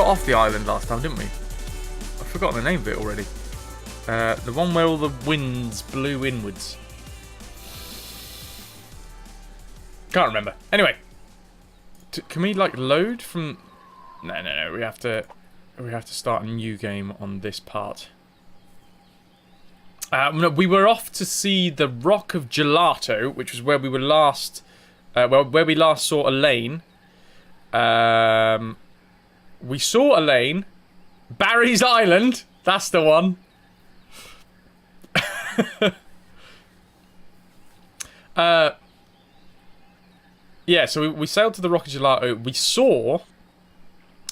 got off the island last time, didn't we? I've forgotten the name of it already. The one where all the winds blew inwards. Can't remember. Anyway, can we like load from? No. We have to start a new game on this part. No, we were off to see the Rock of Gelato, which was where we were last. Where we last saw Elaine. We saw Elaine. Barry's Island. That's the one. Yeah, so we sailed to the Rock of Gelato. We saw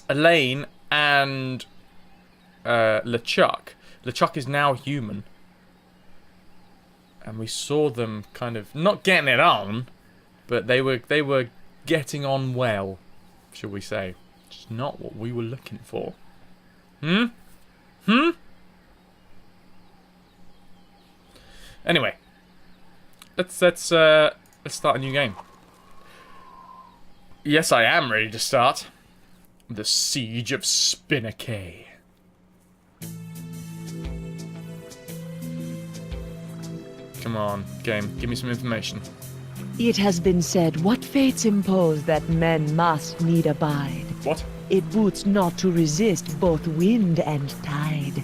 Elaine and LeChuck. LeChuck is now human. And we saw them kind of not getting it on, but they were getting on well, shall we say. Just not what we were looking for. Anyway, let's start a new game. Yes, I am ready to start. The Siege of Spinner Cay. Come on, game. Give me some information. It has been said, what fates impose that men must need abide. What? It boots not to resist both wind and tide.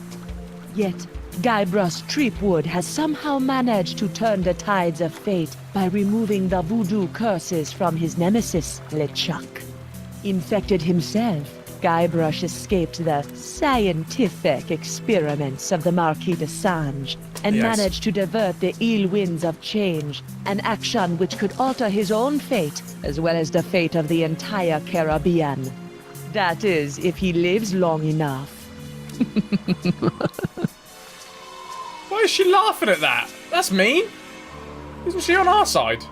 Yet, Guybrush Threepwood has somehow managed to turn the tides of fate by removing the voodoo curses from his nemesis, LeChuck. Infected himself, Guybrush escaped the scientific experiments of the Marquis de Sange and managed to divert the ill winds of change, an action which could alter his own fate as well as the fate of the entire Caribbean. That is, if he lives long enough. Why is she laughing at that? That's mean. Isn't she on our side?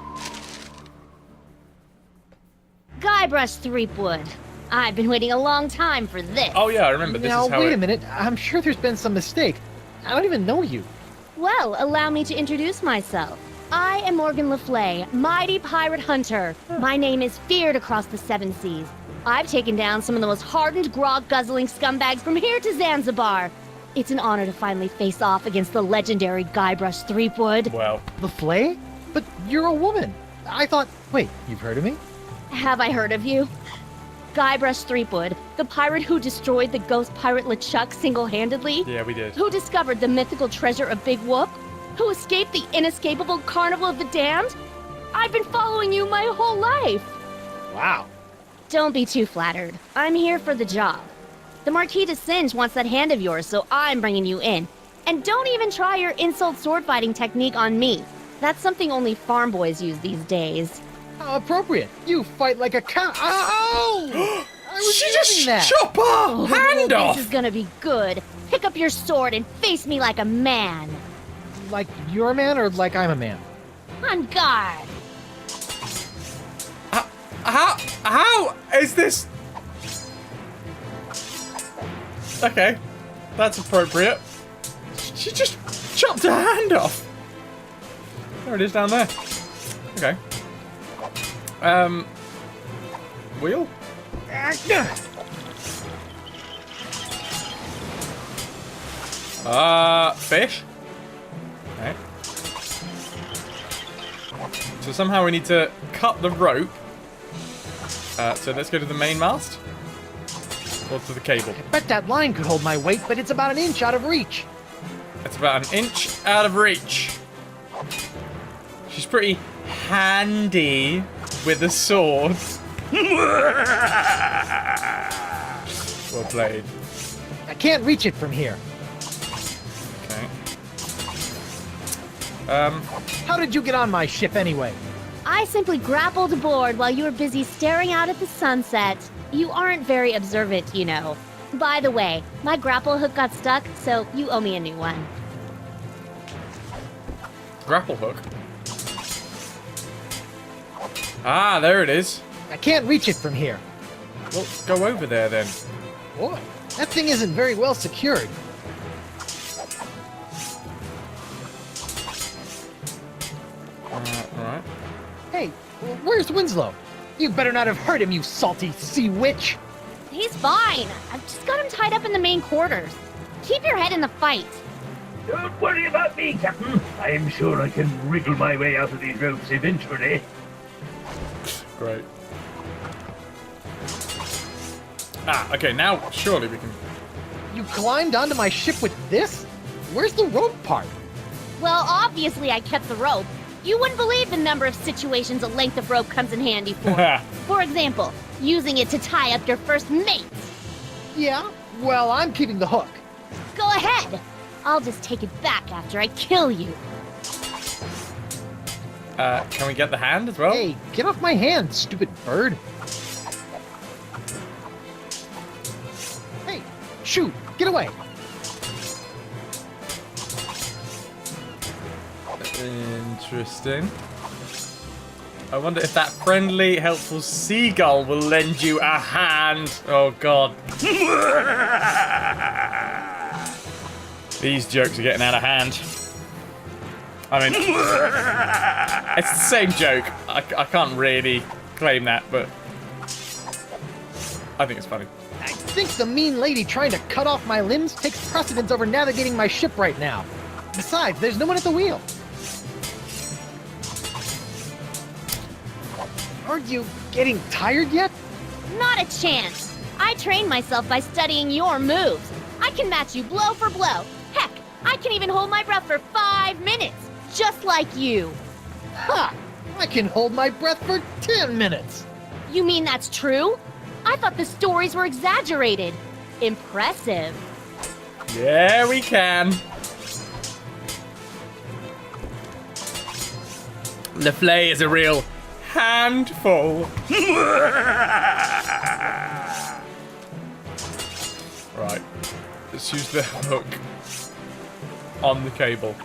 Guybrush Threepwood. I've been waiting a long time for this. Oh yeah, I remember. This now, is how wait a minute. I'm sure there's been some mistake. I don't even know you. Well, allow me to introduce myself. I am Morgan Le Fay, mighty pirate hunter. My name is feared across the seven seas. I've taken down some of the most hardened, grog-guzzling scumbags from here to Zanzibar. It's an honor to finally face off against the legendary Guybrush Threepwood. Well, The Flay? But you're a woman. I thought... Wait, you've heard of me? Have I heard of you? Guybrush Threepwood, the pirate who destroyed the ghost pirate LeChuck single-handedly? yeah, we did. Who discovered the mythical treasure of Big Whoop? Who escaped the inescapable Carnival of the Damned? I've been following you my whole life. Wow. Don't be too flattered. I'm here for the job. The Marquis de Sange wants that hand of yours, so I'm bringing you in. And don't even try your insult sword-fighting technique on me. That's something only farm boys use these days. How appropriate. You fight like a cow. Ow! I was She using just that. chop her hand off. This is gonna be good. Pick up your sword and face me like a man. Like you're a man or like I'm a man? On guard. How is this? Okay, that's appropriate. She just chopped her hand off. There it is down there. Okay. Wheel? Fish? Okay. So somehow we need to cut the rope. So let's go to the main mast. Or to the cable. I bet that line could hold my weight, but it's about an inch out of reach. It's about an inch out of reach. She's pretty handy with a sword. Well played. I can't reach it from here. Okay. How did you get on my ship anyway? I simply grappled aboard while you were busy staring out at the sunset. You aren't very observant, you know. By the way, my grapple hook got stuck, so you owe me a new one. Grapple hook. Ah, there it is. I can't reach it from here. Well, go over there then. Boy, that thing isn't very well secured. Alright. Hey, where's Winslow? You better not have hurt him, you salty sea witch! He's fine. I've just got him tied up in the main quarters. Keep your head in the fight. Don't worry about me, Captain. I'm sure I can wriggle my way out of these ropes eventually. Great. Ah, okay, now surely we can... You climbed onto my ship with this? Where's the rope part? Well, obviously I kept the rope. You wouldn't believe the number of situations a length of rope comes in handy for. For example, using it to tie up your first mate. Yeah? Well, I'm keeping the hook. Go ahead. I'll just take it back after I kill you. Can we get the hand as well? Hey, get off my hand, stupid bird. Hey, shoot, get away. Interesting. I wonder if that friendly, helpful seagull will lend you a hand. Oh, God. These jokes are getting out of hand. I mean, it's the same joke. I can't really claim that, but I think it's funny. I think the mean lady trying to cut off my limbs takes precedence over navigating my ship right now. Besides, there's no one at the wheel. Aren't you getting tired yet? Not a chance. I trained myself by studying your moves. I can match you blow for blow. Heck, I can even hold my breath for 5 minutes, just like you. Ha! I can hold my breath for 10 minutes. You mean that's true? I thought the stories were exaggerated. Impressive. Yeah, we can. LeFlay is a real handful. Right. Let's use the hook on the cable.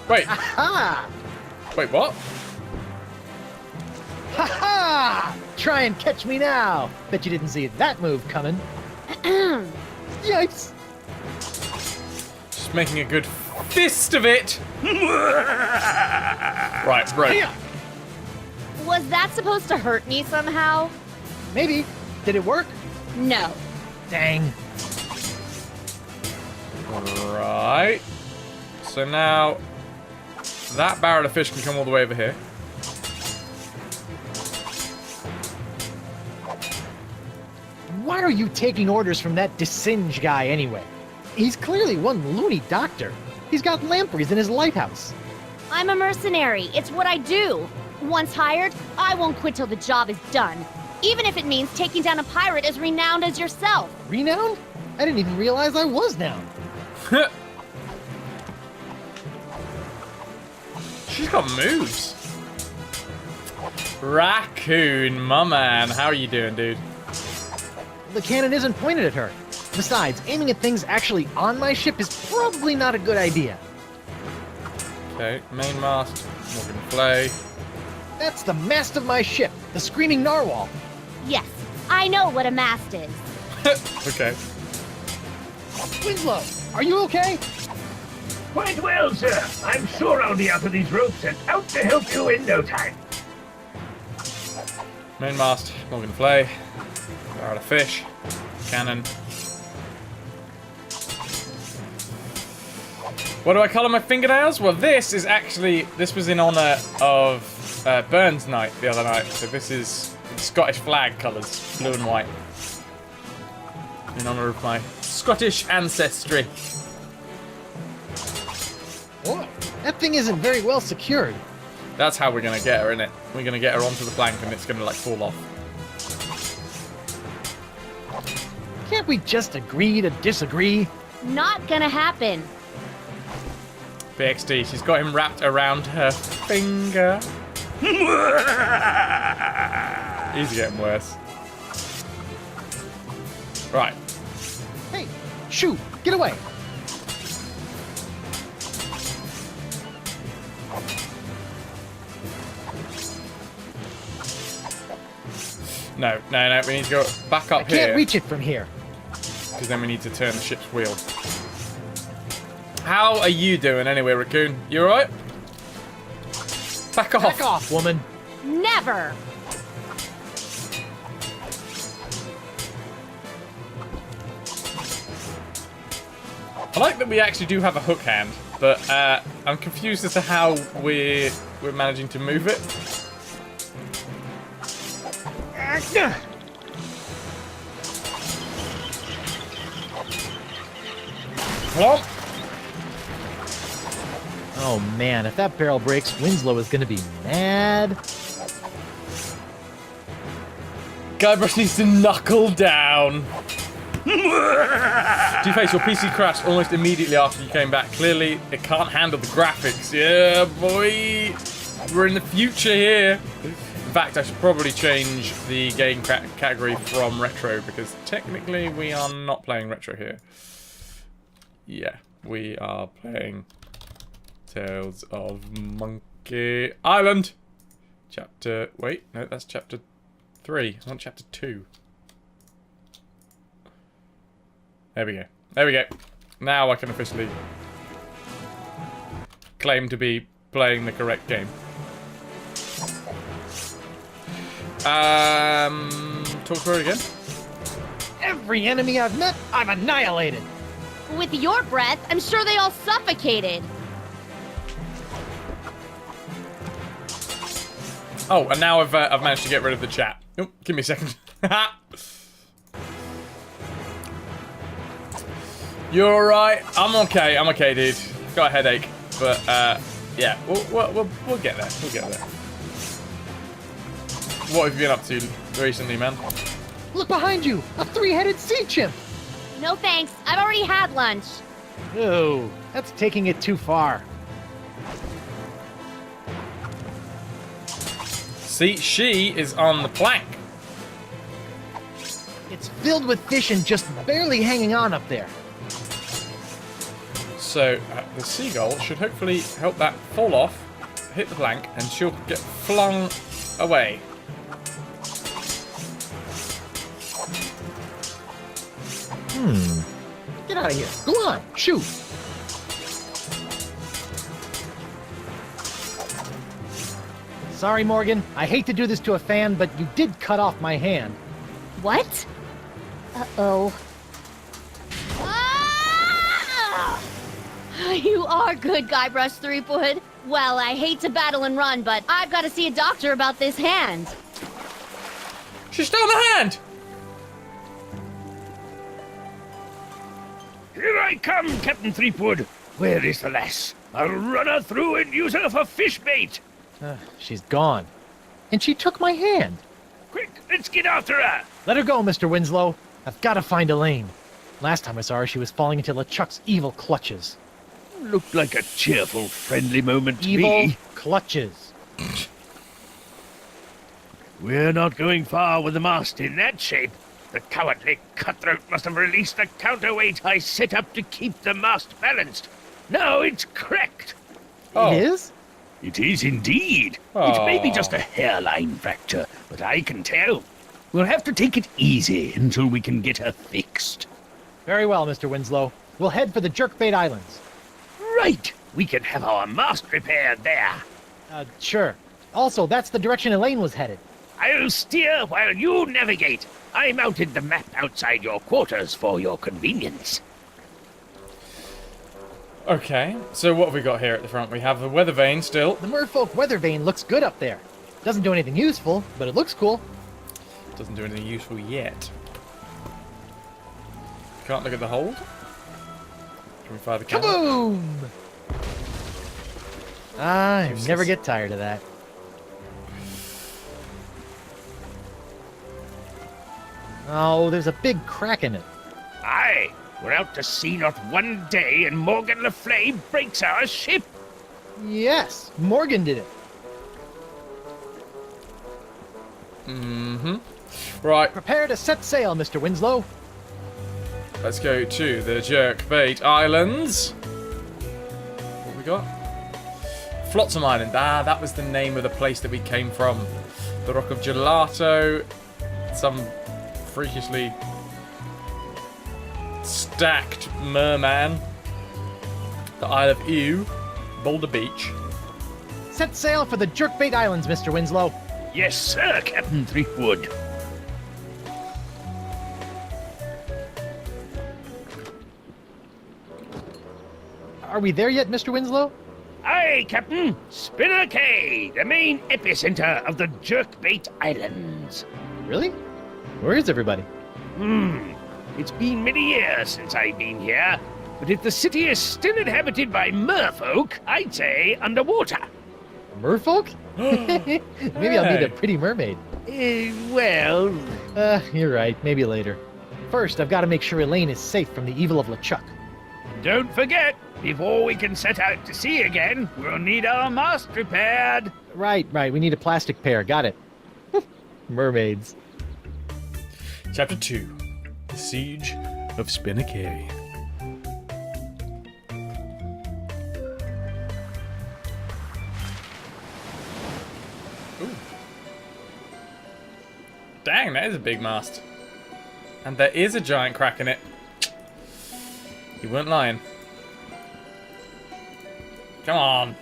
Wait. Aha! Wait, what? Ha ha! Try and catch me now. Bet you didn't see that move coming. Yikes! Just making a good fist of it. Right, right. Hiya! Was that supposed to hurt me somehow? Maybe. Did it work? No. Dang. Right. So now that barrel of fish can come all the way over here. Why are you taking orders from that Desinge guy anyway? He's clearly one loony doctor. He's got lampreys in his lighthouse. I'm a mercenary. It's what I do. Once hired, I won't quit till the job is done. Even if it means taking down a pirate as renowned as yourself. Renowned? I didn't even realize I was now. She's got moves. Raccoon, my man. How are you doing, dude? The cannon isn't pointed at her. Besides, aiming at things actually on my ship is probably not a good idea. Okay, main mast. Morgan Flay. That's the mast of my ship, the Screaming Narwhal. Yes, I know what a mast is. Okay. Winslow, are you okay? Quite well, sir. I'm sure I'll be out of these ropes and out to help you in no time. Main mast. Morgan Flay. Barrel of fish. Cannon. What do I colour my fingernails? Well, this was in honour of Burns Night the other night. So this is Scottish flag colours, blue and white. In honour of my Scottish ancestry. Boy, that thing isn't very well secured. That's how we're going to get her, isn't it? We're going to get her onto the plank and it's going to, like, fall off. Can't we just agree to disagree? Not gonna happen. BXD, she's got him wrapped around her finger. He's getting worse. Right. Hey, shoot, get away. No, we need to go back up I here. can't reach it from here. Because then we need to turn the ship's wheel. How are you doing anyway, Raccoon? You alright? Back off. Back off, woman. Never. I like that we actually do have a hook hand, but I'm confused as to how we're managing to move it. Well, Oh man, if that barrel breaks, Winslow is gonna be mad. Guybrush needs to knuckle down. Two-Face, your PC crashed almost immediately after you came back. Clearly, it can't handle the graphics. Yeah, boy. We're in the future here. In fact, I should probably change the game category from retro, because technically we are not playing retro here. Yeah, we are playing Tales of Monkey Island. Chapter... Wait, no, that's chapter 3. I want chapter 2. There we go. There we go. Now I can officially claim to be playing the correct game. Talk through it again. Every enemy I've met, I've annihilated. With your breath, I'm sure they all suffocated. Oh, and now I've managed to get rid of the chat. Oh, give me a second. You're alright. I'm okay. I'm okay, dude. Got a headache, but yeah, we'll get there. We'll get there. What have you been up to recently, man? Look behind you, a three-headed sea chimp. No thanks. I've already had lunch. Oh, that's taking it too far. See, she is on the plank. It's filled with fish and just barely hanging on up there. So the seagull should hopefully help that fall off, hit the plank, and she'll get flung away. Get out of here. Go on, shoot. Sorry, Morgan. I hate to do this to a fan, but you did cut off my hand. What? Uh-oh. Ah! You are good, Guybrush Threepwood. Well, I hate to battle and run, but I've got to see a doctor about this hand. She stole my hand! Here I come, Captain Threepwood. Where is the lass? I'll run her through and use her for fish bait. She's gone. And she took my hand. Quick, let's get after her. Let her go, Mr. Winslow. I've got to find Elaine. Last time I saw her, she was falling into LeChuck's evil clutches. Looked like a cheerful, friendly moment to Evil me. clutches. We're not going far with the mast in that shape. The cowardly cutthroat must have released the counterweight I set up to keep the mast balanced. Now it's cracked. Oh. It is? It is indeed. It may be just a hairline fracture, but I can tell. We'll have to take it easy until we can get her fixed. Very well, Mr. Winslow. We'll head for the Jerkbait Islands. Right. We can have our mast repaired there. Sure. Also, that's the direction Elaine was headed. I'll steer while you navigate. I mounted the map outside your quarters for your convenience. Okay, so what have we got here at the front? We have the weather vane still. The Merfolk weather vane looks good up there. Doesn't do anything useful, but it looks cool. Doesn't do anything useful yet. Can't look at the hold. Can we fire the cannon? Kaboom! I Useless. never get tired of that. Oh, there's a big crack in it. Aye, we're out to sea not one day and Morgan Le Fay breaks our ship. Yes, Morgan did it. Mm-hmm. Right, Prepare to set sail, Mr. Winslow. let's go to the Jerkbait Islands. What we got? Flotsam Island. Ah, that was the name of the place that we came from. The Rock of Gelato. Some freakishly stacked merman. The Isle of Ewe. Boulder Beach. Set sail for the Jerkbait Islands, Mr. Winslow. Yes, sir, Captain Threepwood. Are we there yet, Mr. Winslow? Aye, Captain. Spinner Cay, the main epicenter of the Jerkbait Islands. Really? Where is everybody? It's been many years since I've been here, but if the city is still inhabited by merfolk, I'd say underwater. Merfolk? Maybe I'll meet a pretty mermaid. Well, You're right. Maybe later. First, I've got to make sure Elaine is safe from the evil of LeChuck. don't forget, before we can set out to sea again, we'll need our mast repaired. Right. We need a plastic pair. Got it. Mermaids. Chapter 2. The Siege of Spinner Cay. Ooh. Dang, that is a big mast. And there is a giant crack in it. You weren't lying. Come on.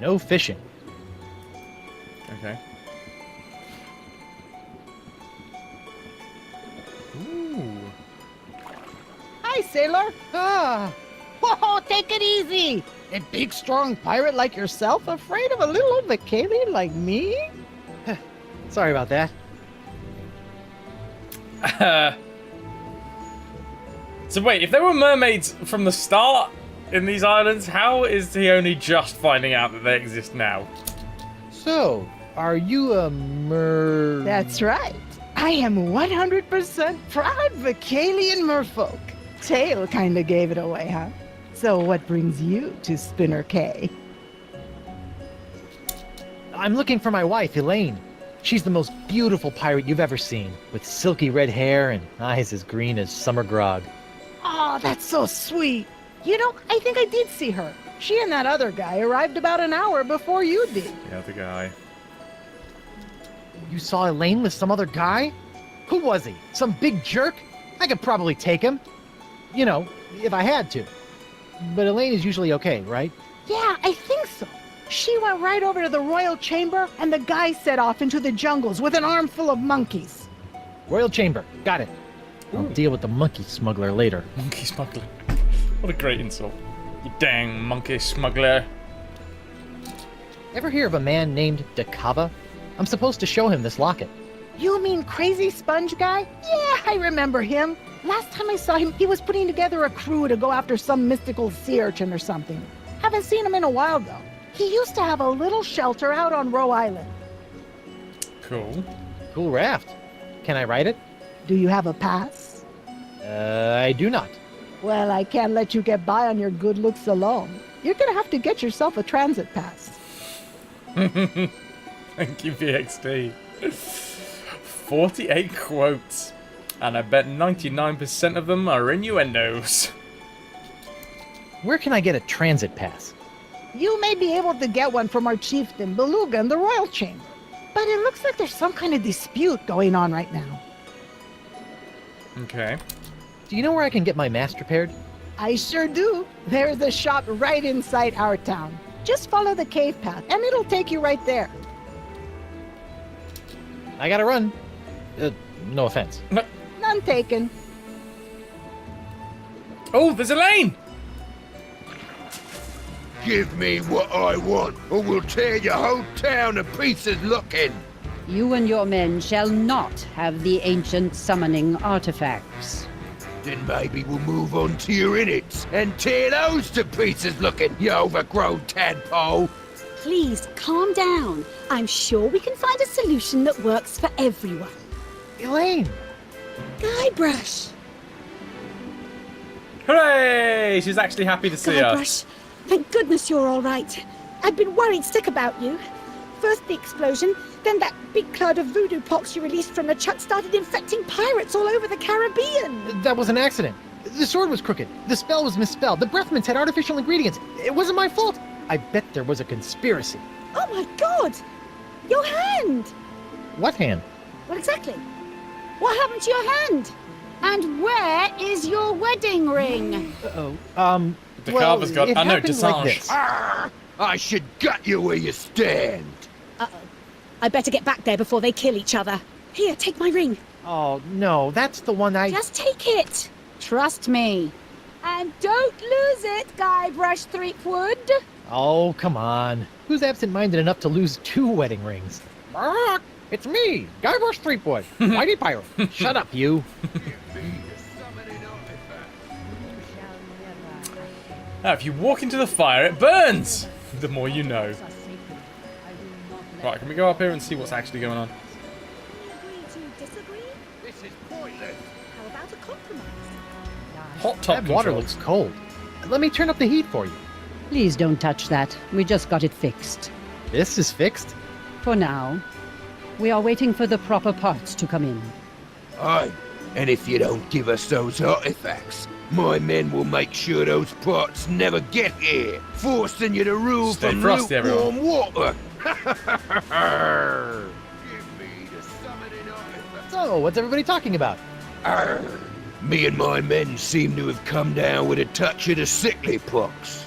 No fishing. Okay. Hi, sailor. Whoa, take it easy. A big, strong pirate like yourself afraid of a little old Vicalian like me? Sorry about that. So wait, if there were mermaids from the start in these islands, how is he only just finding out that they exist now? So, are you a That's right. I am 100% proud Vicalian merfolk. Tail kinda gave it away, huh? So what brings you to Spinner Cay? I'm looking for my wife, Elaine. She's the most beautiful pirate you've ever seen, with silky red hair and eyes as green as summer grog. Oh, that's so sweet. You know, I think I did see her. She and that other guy arrived about an hour before you did. The other guy. You saw Elaine with some other guy? Who was he? Some big jerk? I could probably take him. You know, if I had to. But Elaine is usually okay, right? Yeah, I think so. She went right over to the royal chamber, and the guy set off into the jungles with an armful of monkeys. Royal Chamber. Got it. I'll deal with the monkey smuggler later. Monkey smuggler. What a great insult. You dang monkey smuggler. Ever hear of a man named Dakava? I'm supposed to show him this locket. You mean Crazy Sponge Guy? Yeah, I remember him. Last time I saw him, he was putting together a crew to go after some mystical sea urchin or something. Haven't seen him in a while, though. He used to have a little shelter out on Roe Island. Cool. Cool raft. Can I ride it? Do you have a pass? I do not. Well, I can't let you get by on your good looks alone. You're gonna have to get yourself a transit pass. Thank you, VXD. 48 quotes. And I bet 99% of them are innuendos. Where can I get a transit pass? You may be able to get one from our chieftain, Beluga, in the royal chamber. But it looks like there's some kind of dispute going on right now. Okay. Do you know where I can get my mast repaired? I sure do. There's a shop right inside our town. Just follow the cave path, and it'll take you right there. I gotta run. No offense. None taken. Oh, there's Elaine! Give me what I want, or we'll tear your whole town to pieces looking. You and your men shall not have the ancient summoning artifacts. Then maybe we'll move on to your innards and tear those to pieces looking, you overgrown tadpole. Please, calm down. I'm sure we can find a solution that works for everyone. Elaine! Guybrush! Hooray! She's actually happy to see us. Guybrush, thank goodness you're all right. I've been worried sick about you. First the explosion, then that big cloud of voodoo pox you released from LeChuck started infecting pirates all over the Caribbean. That was an accident. The sword was crooked. The spell was misspelled. The breath mints had artificial ingredients. It wasn't my fault. I bet there was a conspiracy. Oh my god! Your hand! What hand? Well, exactly. What happened to your hand? And where is your wedding ring? Uh-oh. The well, carver's got... it I know, happened like Desange. this. I should gut you where you stand. Uh-oh. I better get back there before they kill each other. Here, take my ring. Oh, no, that's the one I... Just take it. Trust me. And don't lose it, Guybrush Threepwood. Oh, come on. Who's absent-minded enough to lose 2 wedding rings? It's me, Guybrush Threepwood, Mighty Pirate. Shut up, you. Now, if you walk into the fire, it burns! The more you know. Right, can we go up here and see what's actually going on? Agree to disagree? This is pointless. How about a compromise? Hot top That water control. looks cold. Let me turn up the heat for you. Please don't touch that. We just got it fixed. This is fixed? For now. We are waiting for the proper parts to come in. Aye, and if you don't give us those artifacts, my men will make sure those parts never get here, forcing you to rule Stay from frosty, everyone. lukewarm water. Give me the summoning artifact. So, what's everybody talking about? Arr. Me and my men seem to have come down with a touch of the sickly pox.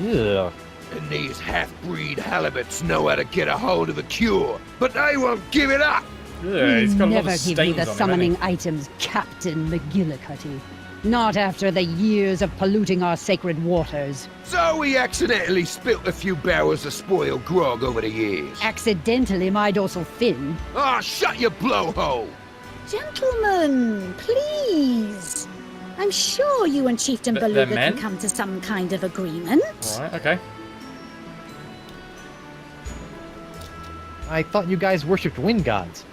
Ugh. And these half-breed halibuts know how to get a hold of a cure, but they won't give it up. Yeah, he's got a lot Never of give stains me the on him, hasn't summoning he? items, Captain McGillicuddy. Not after the years of polluting our sacred waters. So we accidentally spilt a few barrels of spoiled grog over the years. Accidentally, my dorsal fin. Ah, shut your blowhole! Gentlemen, please. I'm sure you and Chieftain They're Beluga men? can come to some kind of agreement. Alright, okay. I thought you guys worshipped wind gods.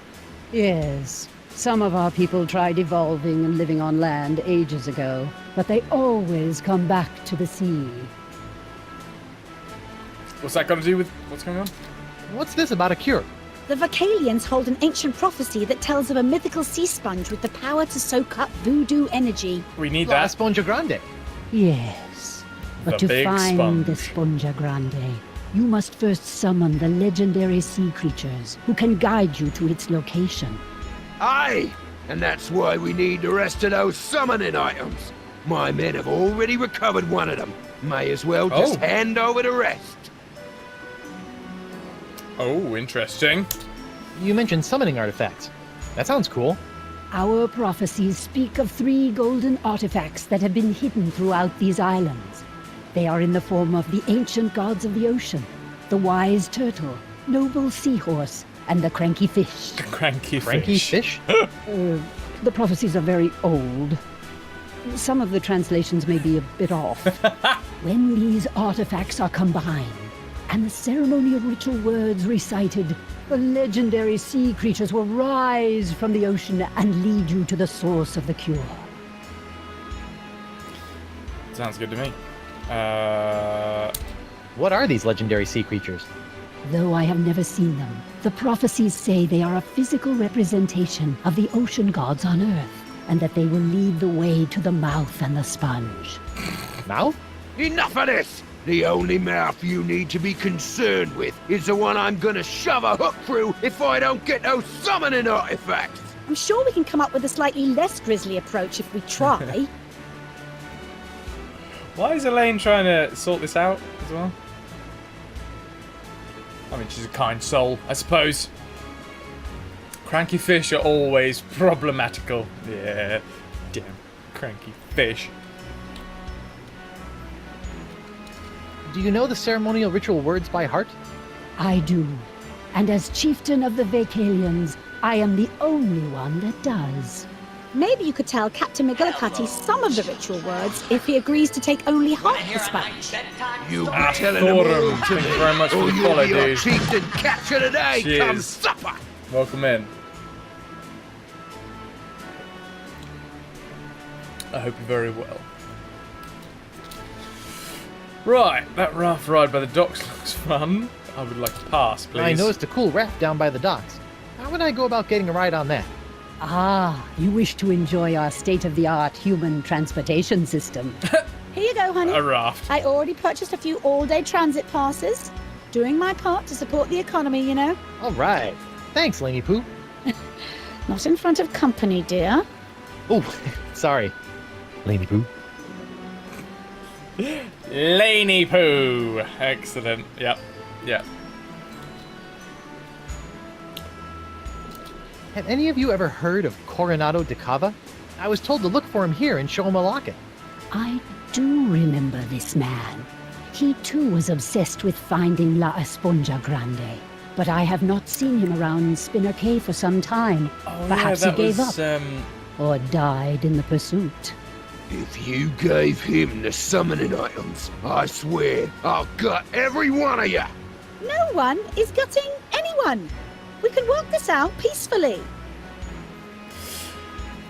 Yes, some of our people tried evolving and living on land ages ago, but they always come back to the sea. What's that got to do with what's going on? What's this about a cure? The Vocalians hold an ancient prophecy that tells of a mythical sea sponge with the power to soak up voodoo energy. We need La that. Spongia Grande. Yes, but The to big find the sponge. Spongia Grande, you must first summon the legendary sea creatures who can guide you to its location. Aye! And that's why we need the rest of those summoning items. My men have already recovered one of them. May as well just Oh. hand over the rest. Oh, interesting. You mentioned summoning artifacts. That sounds cool. Our prophecies speak of 3 golden artifacts that have been hidden throughout these islands. They are in the form of the ancient gods of the ocean, the wise turtle, noble seahorse, and the cranky fish. Cranky Frankie fish. Fish? The prophecies are very old. Some of the translations may be a bit off. When these artifacts are combined, and the ceremonial ritual words recited, the legendary sea creatures will rise from the ocean and lead you to the source of the cure. Sounds good to me. What are these legendary sea creatures? Though I have never seen them, the prophecies say they are a physical representation of the ocean gods on Earth, and that they will lead the way to the mouth and the sponge. Mouth? Enough of this! The only mouth you need to be concerned with is the one I'm gonna shove a hook through if I don't get those summoning artifacts! I'm sure we can come up with a slightly less grisly approach if we try. Why is Elaine trying to sort this out as well? I mean, she's a kind soul, I suppose. Cranky fish are always problematical. Yeah, damn cranky fish. Do you know the ceremonial ritual words by heart? I do. And as chieftain of the Vacalians, I am the only one that does. Maybe you could tell Captain McGillicuddy some of the ritual words if he agrees to take only half the sponge. You'll be Ah, telling them all Thorum, to thank me, you very much for or the you'll follow, be our dude. chieftain capture today come Cheers. supper! Welcome in. I hope you're very well. Right, that raft ride by the docks looks fun. I would like to pass, please. I noticed a cool raft down by the docks. How would I go about getting a ride on that? Ah, you wish to enjoy our state-of-the-art human transportation system. Here you go, honey. A raft. I already purchased a few all-day transit passes. Doing my part to support the economy, you know. All right. Thanks, Laney Poo. Not in front of company, dear. Oh, sorry. Laney Poo. Laney Poo. Excellent. Yep. Yep. Have any of you ever heard of Coronado de Cava? I was told to look for him here and show him a locket. I do remember this man. He too was obsessed with finding La Esponja Grande. But I have not seen him around Spinner Cay for some time. Oh, Perhaps yeah, he gave was, up or died in the pursuit. If you gave him the summoning items, I swear I'll gut every one of you. No one is gutting anyone. We can work this out peacefully.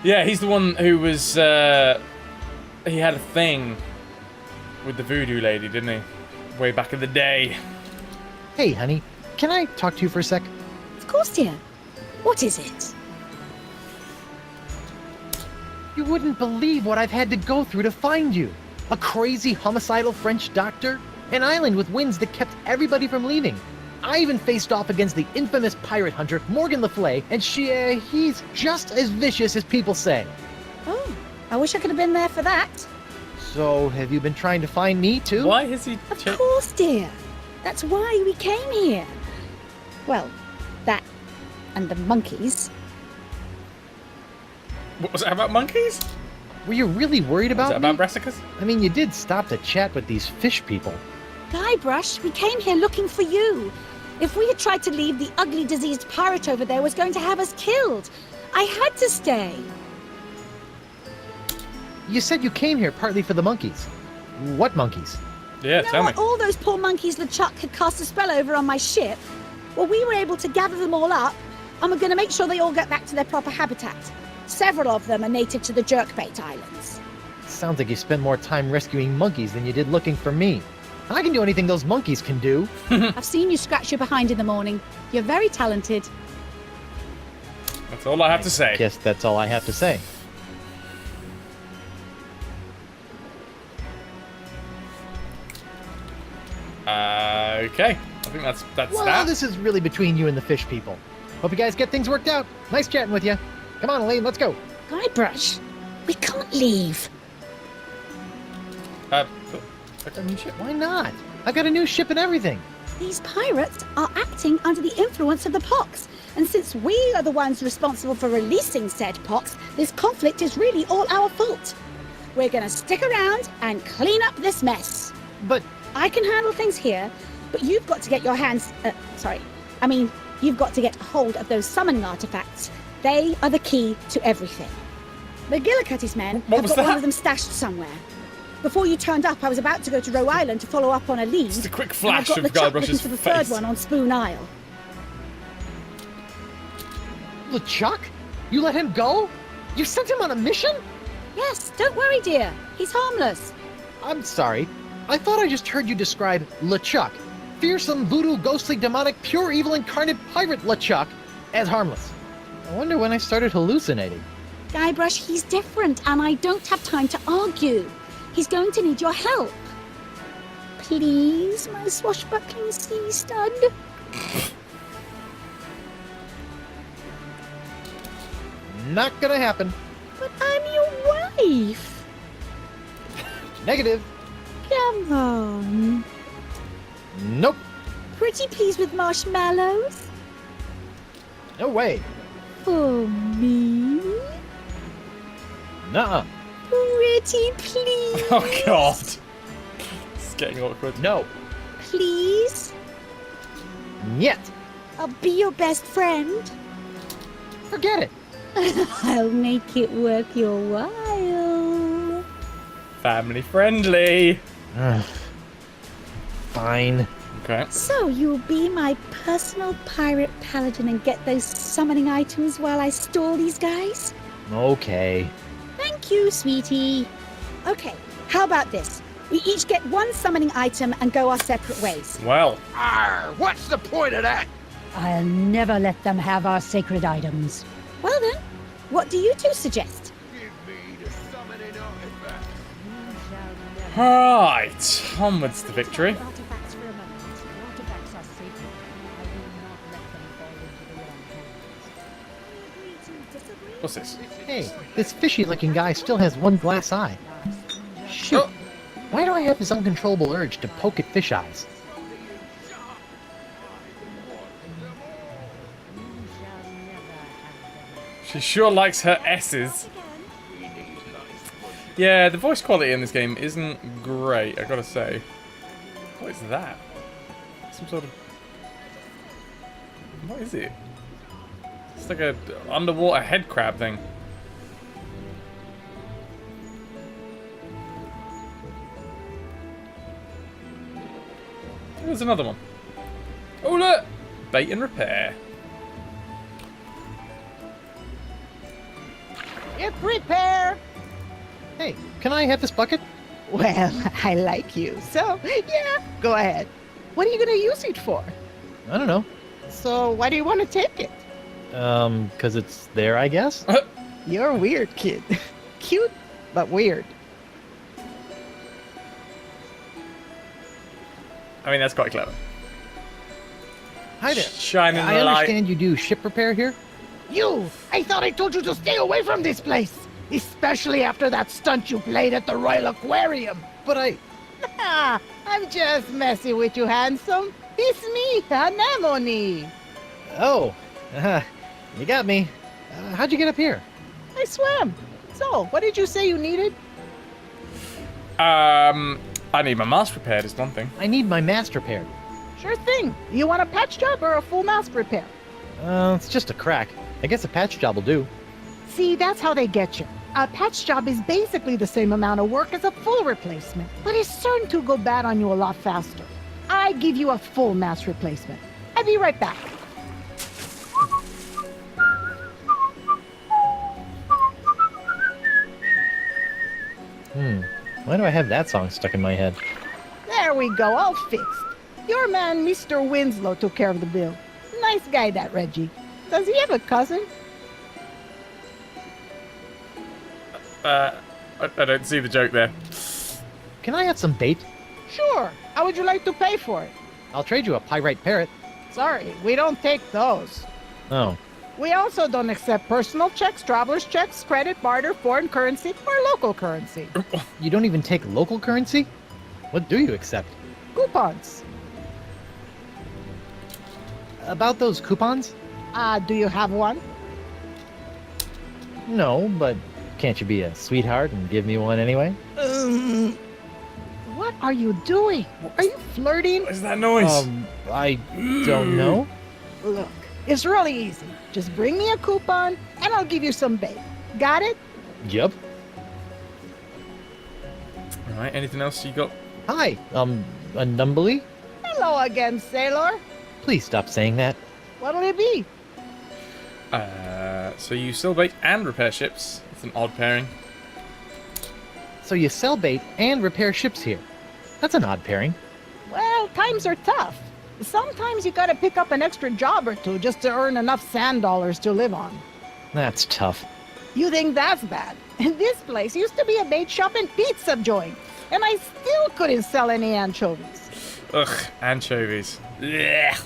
Yeah, he's the one who was, he had a thing with the voodoo lady, didn't he? Way back in the day. Hey, honey, can I talk to you for a sec? Of course, dear. What is it? You wouldn't believe what I've had to go through to find you. A crazy homicidal French doctor, an island with winds that kept everybody from leaving. I even faced off against the infamous pirate hunter, Morgan Le Fay, and he's just as vicious as people say. Oh, I wish I could have been there for that. So, have you been trying to find me, too? Why is he... Of course, dear. That's why we came here. Well, that and the monkeys. What was that about monkeys? Were you really worried Was about that me? about brassicas? I mean, you did stop to chat with these fish people. Guybrush, we came here looking for you. If we had tried to leave, the ugly, diseased pirate over there was going to have us killed. I had to stay. You said you came here partly for the monkeys. What monkeys? Yeah, You know tell me. what all those poor monkeys LeChuck had cast a spell over on my ship? Well, we were able to gather them all up, and we're going to make sure they all get back to their proper habitat. Several of them are native to the Jerkbait Islands. Sounds like you spent more time rescuing monkeys than you did looking for me. I can do anything those monkeys can do. I've seen you scratch your behind in the morning. You're very talented. That's all I have to say. Guess that's all I have to say. Okay. I think that's Well, that. this is really between you and the fish people. Hope you guys get things worked out. Nice chatting with you. Come on, Elaine, let's go. Guybrush, we can't leave. I got a new ship. Why not? I got a new ship and everything. These pirates are acting under the influence of the pox. And since we are the ones responsible for releasing said pox, this conflict is really all our fault. We're gonna stick around and clean up this mess. But I can handle things here, but you've got to get your hands... you've got to get hold of those summoning artifacts. They are the key to everything. McGillicuddy's men What have was got one that? of them stashed somewhere. Before you turned up, I was about to go to Roe Island to follow up on a lead. Just a quick and I've flash got of LeChuck looking Guybrush's for the face. third one on Spoon Isle. LeChuck? You let him go? You sent him on a mission? Yes, don't worry, dear. He's harmless. I'm sorry. I thought I just heard you describe LeChuck, fearsome, voodoo, ghostly, demonic, pure evil incarnate pirate LeChuck, as harmless. I wonder when I started hallucinating. Guybrush, he's different, and I don't have time to argue. He's going to need your help. Please, my swashbuckling sea stud. Not gonna happen. But I'm your wife. Negative. Come on. Nope. Pretty pleased with marshmallows? No way. For me? Nuh-uh. Pretty please? Oh god. It's getting awkward. No. Please? Yet. I'll be your best friend. Forget it. I'll make it worth your while. Family friendly. Fine. Okay. So you'll be my personal pirate paladin and get those summoning items while I stall these guys? Okay. Thank you, sweetie. Okay, how about this? We each get one summoning item and go our separate ways. Well. Arr, what's the point of that? I'll never let them have our sacred items. Well then, what do you two suggest? Give me the summoning artifact. Alright. Onwards to victory. Artifacts for a moment. Artifacts are sacred. I will not let them fall into the wrong hands. What's this? Hey, this fishy-looking guy still has one glass eye. Shoot. Oh. Why do I have this uncontrollable urge to poke at fish eyes? She sure likes her S's. Yeah, the voice quality in this game isn't great, I gotta say. What is that? Some sort of... What is it? It's like a underwater head crab thing. There's another one. Oh look! Bait and repair. Get prepare. Hey, can I have this bucket? Well, I like you, so yeah, go ahead. What are you gonna use it for? I don't know. So why do you want to take it? 'Cause it's there, I guess? You're a weird kid. Cute, but weird. I mean, that's quite clever. Hi there. Shining I the light. understand you do ship repair here? You! I thought I told you to stay away from this place! Especially after that stunt you played at the Royal Aquarium! But I'm just messing with you, handsome. It's me, Anemone. Oh, you got me. How'd you get up here? I swam. So, what did you say you needed? I need my mask repaired is one thing. I need my mast repaired. Sure thing. You want a patch job or a full mast repair? It's just a crack. I guess a patch job will do. See, that's how they get you. A patch job is basically the same amount of work as a full replacement, but it's certain to go bad on you a lot faster. I give you a full mast replacement. I'll be right back. Why do I have that song stuck in my head? There we go, all fixed. Your man, Mr. Winslow, took care of the bill. Nice guy, that Reggie. Does he have a cousin? I don't see the joke there. Can I have some bait? Sure. How would you like to pay for it? I'll trade you a pyrite parrot. Sorry, we don't take those. Oh. We also don't accept personal checks, traveler's checks, credit, barter, foreign currency, or local currency. You don't even take local currency? What do you accept? Coupons. About those coupons? Do you have one? No, but can't you be a sweetheart and give me one anyway? What are you doing? Are you flirting? What is that noise? I don't know. Look, it's really easy. Just bring me a coupon, and I'll give you some bait. Got it? Yup. Alright, anything else you got? Hi, a numbly? Hello again, sailor. Please stop saying that. What'll it be? So you sell bait and repair ships. It's an odd pairing. So you sell bait and repair ships here. That's an odd pairing. Well, times are tough. Sometimes you gotta pick up an extra job or two just to earn enough sand dollars to live on. That's tough. You think that's bad? This place used to be a bait shop and pizza joint, and I still couldn't sell any anchovies. Ugh, anchovies. Blech.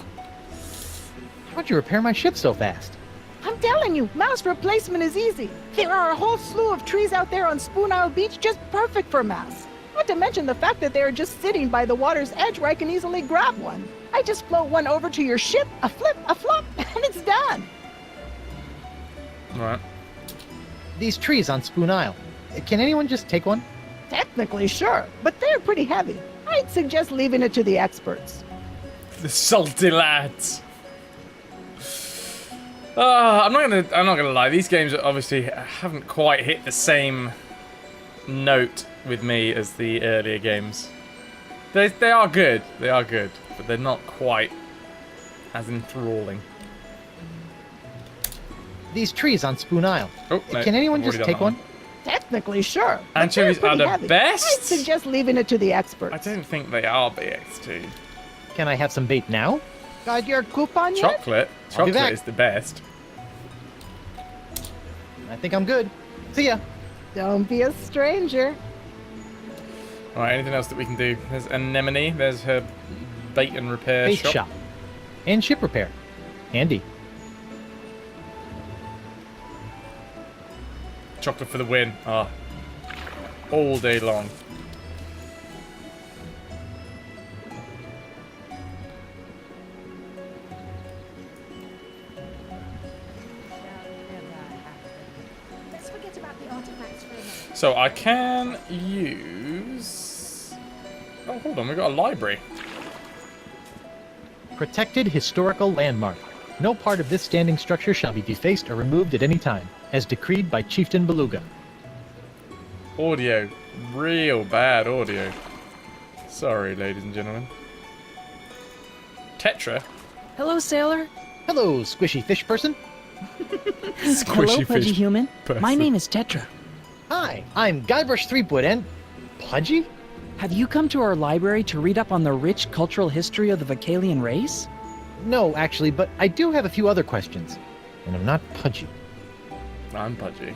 How'd you repair my ship so fast? I'm telling you, mast replacement is easy. There are a whole slew of trees out there on Spoon Isle Beach just perfect for masts. Not to mention the fact that they are just sitting by the water's edge where I can easily grab one. I just float one over to your ship, a flip, a flop, and it's done. Alright. These trees on Spoon Isle. Can anyone just take one? Technically, sure, but they're pretty heavy. I'd suggest leaving it to the experts. The salty lads. I'm not gonna lie. These games obviously haven't quite hit the same note with me as the earlier games. They are good. They are good, but they're not quite as enthralling. These trees on Spoon Isle. Oh, no, Can anyone I've just already take done one? Technically, sure. but Anchovies they're are pretty the heavy. best? I'd suggest leaving it to the experts. I don't think they are BX2. Can I have some bait now? Got your coupon yet? Chocolate. I'll be Chocolate back. is the best. I think I'm good. See ya. Don't be a stranger. Alright, anything else that we can do? There's Anemone. There's her bait and repair Bait shop. shop. And ship repair. Handy. Chocolate for the win. Ah. All day long. So I can use... Oh, hold on, we've got a library. Protected historical landmark. No part of this standing structure shall be defaced or removed at any time, as decreed by Chieftain Beluga. Audio. Real bad audio. Sorry, ladies and gentlemen. Tetra? Hello, sailor. Hello, squishy fish person. Hello, Pudgy Human. My name is Tetra. Hi, I'm Guybrush Threepwood and... Pudgy? Have you come to our library to read up on the rich cultural history of the Vicalian race? No, actually, but I do have a few other questions. And I'm not Pudgy. I'm Pudgy.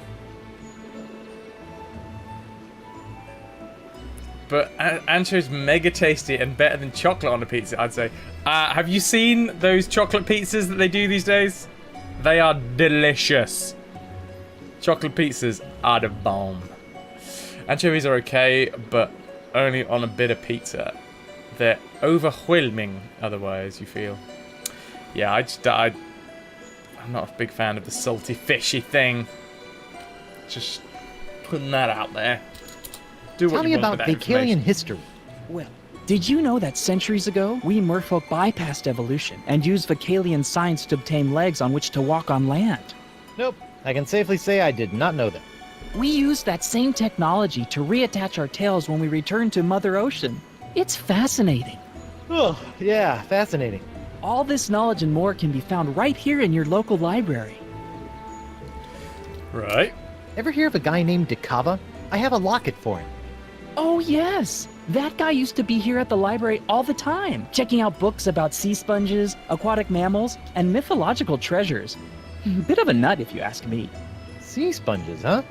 But ancho's mega tasty and better than chocolate on a pizza, I'd say. Have you seen those chocolate pizzas that they do these days? They are delicious. Chocolate pizzas are the bomb. Anchovies are okay, but only on a bit of pizza. They're overwhelming otherwise, you feel. Yeah, I'm not a big fan of the salty, fishy thing. Just putting that out there. Do what Tell me you want about with that Vicalian history. Well, did you know that centuries ago, we merfolk bypassed evolution and used Vicalian science to obtain legs on which to walk on land? Nope, I can safely say I did not know that. We used that same technology to reattach our tails when we returned to Mother Ocean. It's fascinating. Oh, yeah, fascinating. All this knowledge and more can be found right here in your local library. Right. Ever hear of a guy named Decava? I have a locket for him. Oh, yes. That guy used to be here at the library all the time, checking out books about sea sponges, aquatic mammals, and mythological treasures. Bit of a nut, if you ask me. Sea sponges, huh?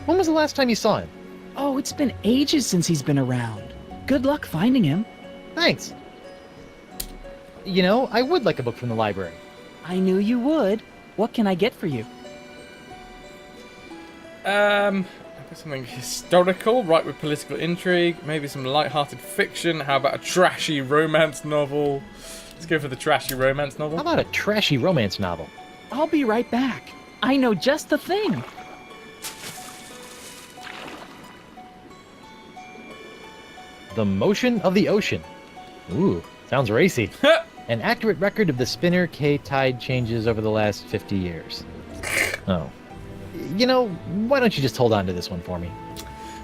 When was the last time you saw him? Oh, it's been ages since he's been around. Good luck finding him. Thanks. You know, I would like a book from the library. I knew you would. What can I get for you? Something historical, right, with political intrigue. Maybe some light-hearted fiction. How about a trashy romance novel? Let's go for the trashy romance novel. How about a trashy romance novel? I'll be right back. I know just the thing. The Motion of the Ocean. Ooh, sounds racy. An accurate record of the Spinner Cay tide changes over the last 50 years. Oh. You know, why don't you just hold on to this one for me?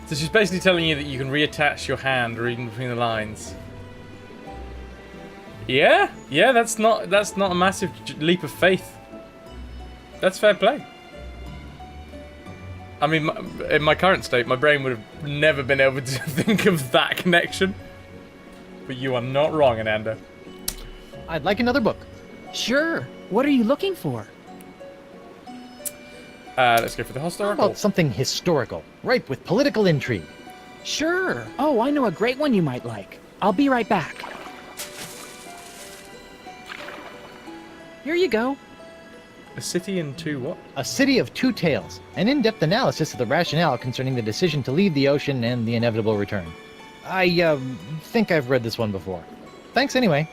So she's basically telling you that you can reattach your hand reading between the lines. Yeah? Yeah, that's not a massive leap of faith. That's fair play. I mean, in my current state, my brain would have never been able to think of that connection. But you are not wrong, Ananda. I'd like another book. Sure. What are you looking for? Let's go for the How historical. about something historical, ripe with political intrigue? Sure. Oh, I know a great one you might like. I'll be right back. Here you go. A city and two what? A City of Two Tales, an in-depth analysis of the rationale concerning the decision to leave the ocean and the inevitable return. I think I've read this one before. Thanks anyway.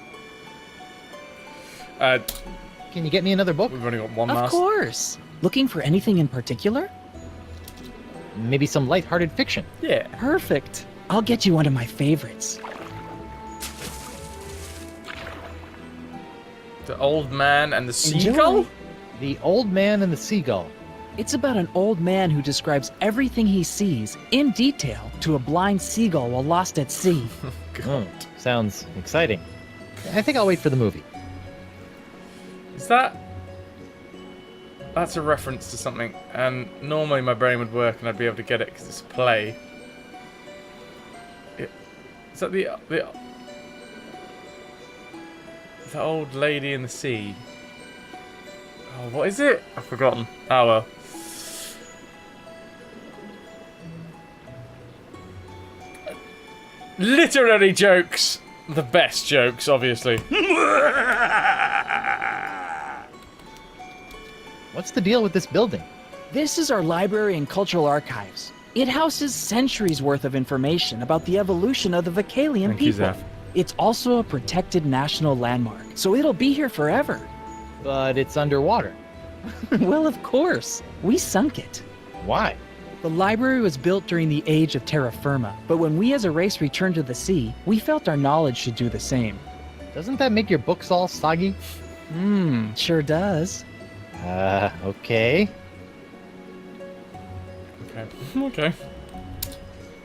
Can you get me another book? We've only got one Of master. course. Looking for anything in particular? Maybe some light-hearted fiction. Yeah. Perfect. I'll get you one of my favorites. The Old Man and the Seagull? Enjoy. The Old Man and the Seagull. It's about an old man who describes everything he sees in detail to a blind seagull while lost at sea. Oh, sounds exciting. I think I'll wait for the movie. Is that... That's a reference to something, and normally my brain would work and I'd be able to get it because it's a play. Is that the old lady in the sea? Oh, what is it? I've forgotten. Oh well. Literary jokes! The best jokes, obviously. What's the deal with this building? This is our library and cultural archives. It houses centuries worth of information about the evolution of the Vicalian Thank you, people. Zeph. It's also a protected national landmark, so it'll be here forever. But it's underwater. Well, of course. We sunk it. Why? The library was built during the age of terra firma, but when we as a race returned to the sea, we felt our knowledge should do the same. Doesn't that make your books all soggy? Sure does. Okay. Okay.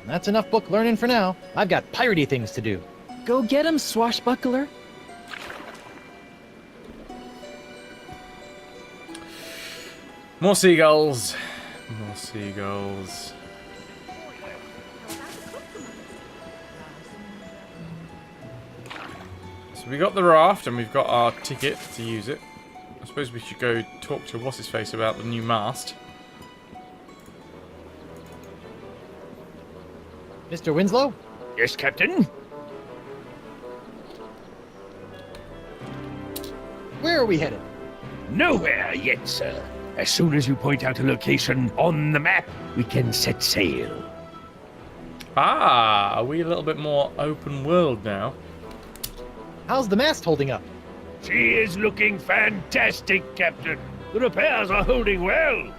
That's enough book learning for now. I've got piratey things to do. Go get him, swashbuckler. More seagulls. More seagulls. So we got the raft and we've got our ticket to use it. I suppose we should go talk to What's-His-Face about the new mast. Mr. Winslow? Yes, Captain? Where are we headed? Nowhere yet, sir. As soon as you point out a location on the map, we can set sail. Ah, are we a little bit more open world now? How's the mast holding up? She is looking fantastic, Captain. The repairs are holding well.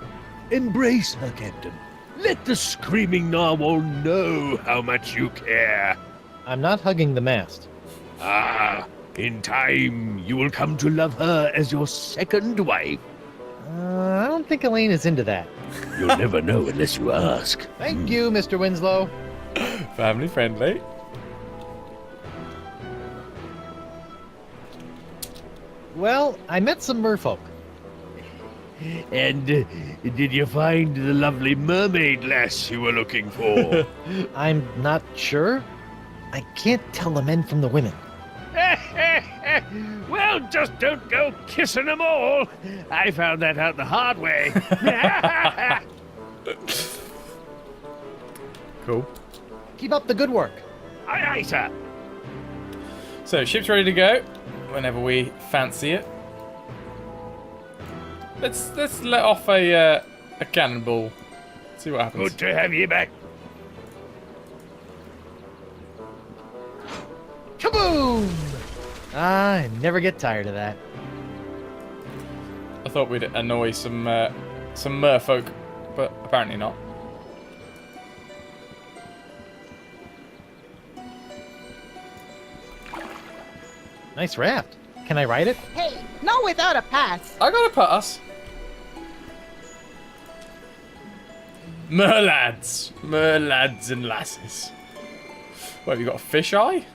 Embrace her, Captain. Let the screaming narwhal know how much you care. I'm not hugging the mast. Ah, in time, you will come to love her as your second wife. I don't think Elaine is into that. You'll never know unless you ask. Thank you, Mr. Winslow. Family friendly. Well, I met some merfolk. And did you find the lovely mermaid lass you were looking for? I'm not sure. I can't tell the men from the women. Well, just don't go kissing them all. I found that out the hard way. Cool. Keep up the good work. Aye, aye, sir. So, ship's ready to go whenever we fancy it. Let's let off a cannonball. See what happens. Good to have you back. Kaboom! I never get tired of that. I thought we'd annoy some merfolk, but apparently not. Nice raft. Can I ride it? Hey, not without a pass. I got a pass. Merlads and lasses. What, have you got a fish eye?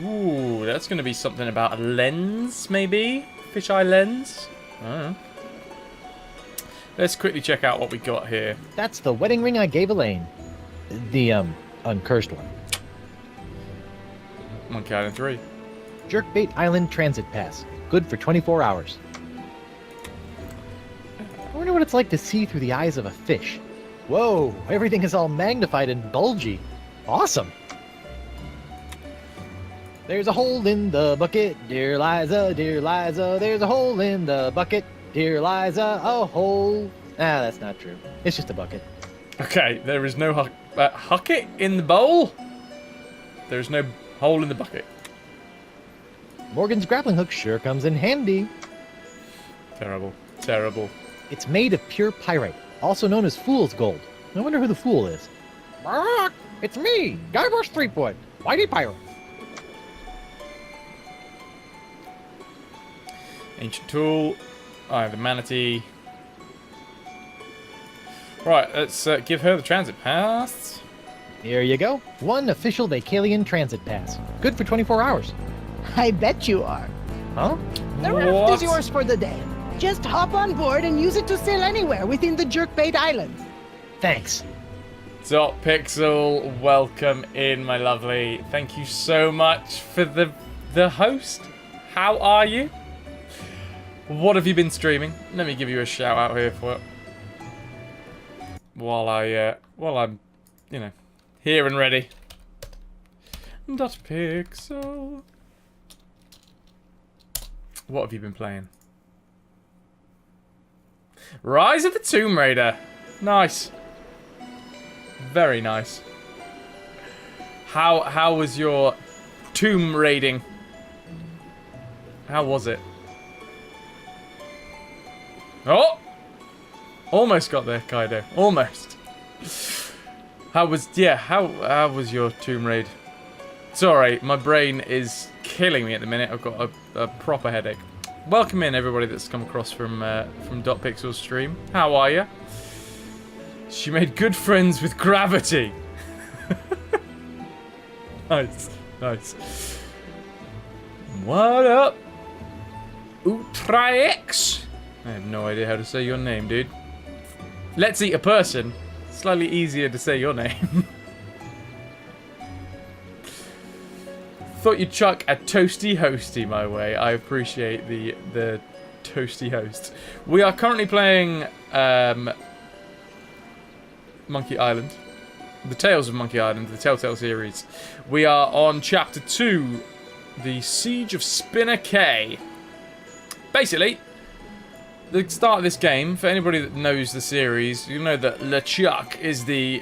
Ooh, that's going to be something about a lens, maybe? Fish eye lens? I don't know. Let's quickly check out what we got here. That's the wedding ring I gave Elaine. The, uncursed one. Monkey Island 3. Jerkbait Island Transit Pass. Good for 24 hours. I wonder what it's like to see through the eyes of a fish. Whoa, everything is all magnified and bulgy. Awesome. There's a hole in the bucket, dear Liza, there's a hole in the bucket, dear Liza, a hole. Ah, that's not true. It's just a bucket. Okay, there is no hucket in the bowl. There is no hole in the bucket. Morgan's grappling hook sure comes in handy. Terrible. Terrible. It's made of pure pyrite, also known as fool's gold. I wonder who the fool is. It's me, Guybrush Threepwood, Whitey Pirate. Ancient tool. I have the manatee. Right, let's give her the transit pass. Here you go. One official Vacalian transit pass. Good for 24 hours. I bet you are. Huh? The raft is yours for the day. Just hop on board and use it to sail anywhere within the Jerkbait Islands. Thanks. Dot Pixel, welcome in, my lovely. Thank you so much for the host. How are you? What have you been streaming? Let me give you a shout out here for it. While I'm, you know, here and ready. Dot Pixel. What have you been playing? Rise of the Tomb Raider. Nice. Very nice. How was your tomb raiding? How was it? Oh! Almost got there, Kaido. Almost. How was your Tomb Raid? Sorry, my brain is killing me at the minute. I've got a proper headache. Welcome in everybody that's come across from .pixel's stream. How are you? She made good friends with gravity. Nice, nice. What up? Utrax? I have no idea how to say your name, dude. Let's eat a person. Slightly easier to say your name. Thought you'd chuck a toasty hosty my way. I appreciate the toasty host. We are currently playing Monkey Island. The Tales of Monkey Island, the Telltale series. We are on Chapter 2, the Siege of Spinner Cay. Basically, the start of this game, for anybody that knows the series, you know that LeChuck is the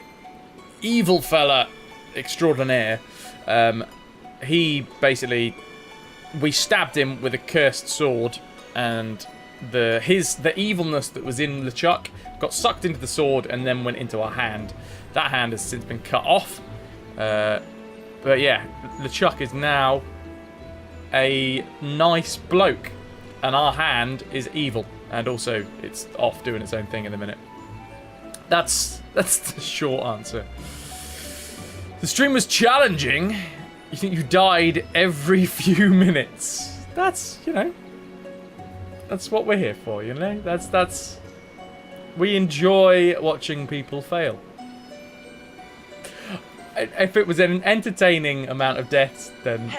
evil fella extraordinaire. He basically, we stabbed him with a cursed sword, and the evilness that was in LeChuck got sucked into the sword and then went into our hand. That hand has since been cut off. But yeah, LeChuck is now a nice bloke, and our hand is evil, and also it's off doing its own thing in a minute. That's the short answer. The stream was challenging. You think you died every few minutes? That's, you know, that's what we're here for, you know? That's we enjoy watching people fail. If it was an entertaining amount of deaths, then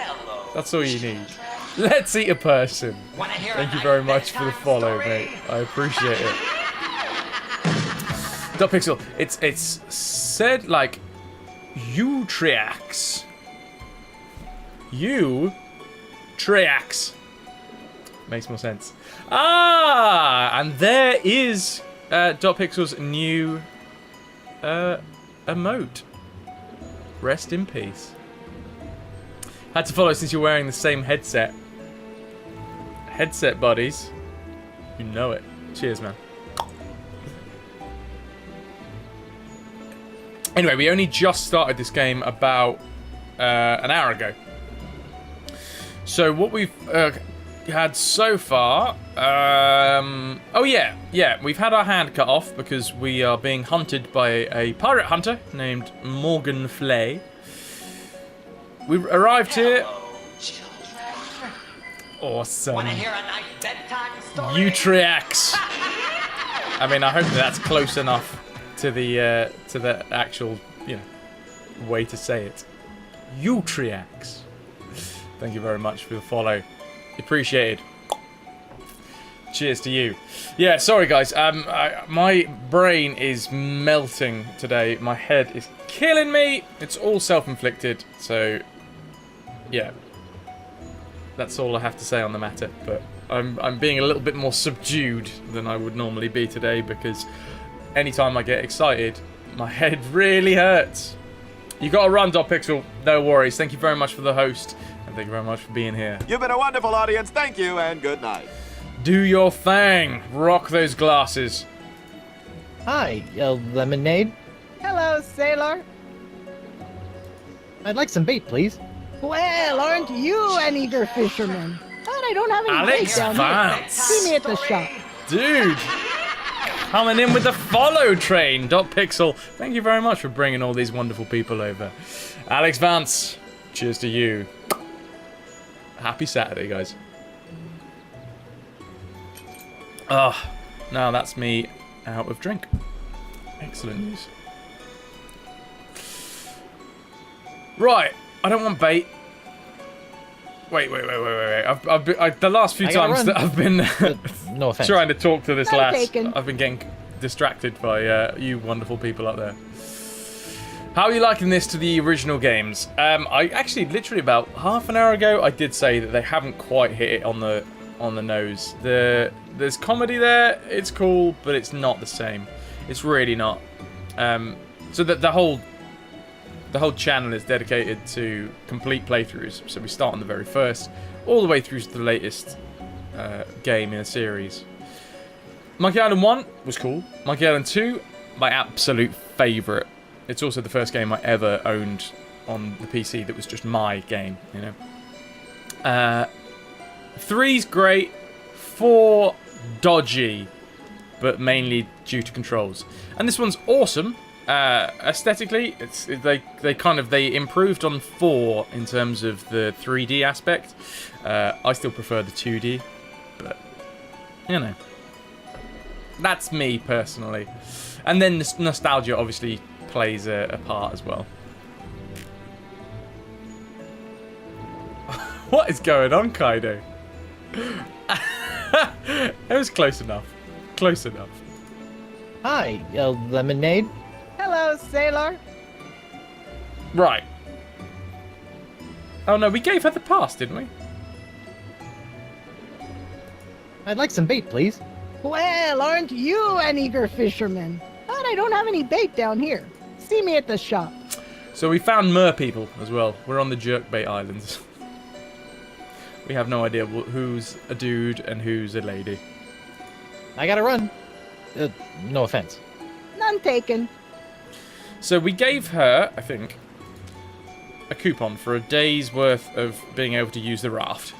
that's all you need. Let's eat a person. Thank you very much for the follow, mate. I appreciate it. .pixel, it's said like Utrax. Utrax. Makes more sense. Ah, and there is .pixel's new emote. Rest in peace. Had to follow since you're wearing the same headset. Headset buddies. You know it. Cheers, man. Anyway, we only just started this game about an hour ago. So what we've had so far... oh yeah, we've had our hand cut off because we are being hunted by a pirate hunter named Morgan Flay. We arrived here... Awesome. Wanna hear a nice bedtime story? Utrax. I mean, I hope that's close enough to the actual, you know, way to say it. Utrax. Thank you very much for the follow. Appreciated. Cheers to you. Yeah, sorry guys. My brain is melting today. My head is killing me. It's all self-inflicted. So, yeah. That's all I have to say on the matter. But I'm being a little bit more subdued than I would normally be today because anytime I get excited, my head really hurts. You got to run, .pixel. No worries. Thank you very much for the host. And thank you very much for being here. You've been a wonderful audience. Thank you and good night. Do your thing. Rock those glasses. Hi, lemonade. Hello, sailor. I'd like some bait, please. Well, aren't you an eager fisherman? But I don't have any bait Alex down Vance. here. See me at the shop. Dude. Coming in with the follow train. .pixel. Thank you very much for bringing all these wonderful people over. Alex Vance. Cheers to you. Happy Saturday, guys. Ah, now that's me out of drink. Excellent news. Right, I don't want bait. Wait. The last few times that I've been no offense. trying to talk to this Not lass, taken. I've been getting distracted by you wonderful people out there. How are you liking this to the original games? I actually, literally about half an hour ago, I did say that they haven't quite hit it on the nose. There's comedy there, it's cool, but it's not the same. It's really not. So that the whole channel is dedicated to complete playthroughs. So we start on the very first, all the way through to the latest game in a series. Monkey Island 1 was cool. Monkey Island 2, my absolute favourite. It's also the first game I ever owned on the PC that was just my game, you know. 3's great. 4, dodgy, but mainly due to controls. And this one's awesome. Aesthetically, they improved on 4 in terms of the 3D aspect. I still prefer the 2D, but you know, that's me personally. And then this nostalgia obviously plays a part as well. What is going on, Kaido? It was close enough. Close enough. Hi, Lemonade. Hello, sailor. Right. Oh no, we gave her the pass, didn't we? I'd like some bait, please. Well, aren't you an eager fisherman? But I don't have any bait down here. See me at the shop. So we found mer people as well. We're on the Jerkbait Islands. We have no idea who's a dude and who's a lady. I gotta run. No offense. None taken. So we gave her, I think, a coupon for a day's worth of being able to use the raft.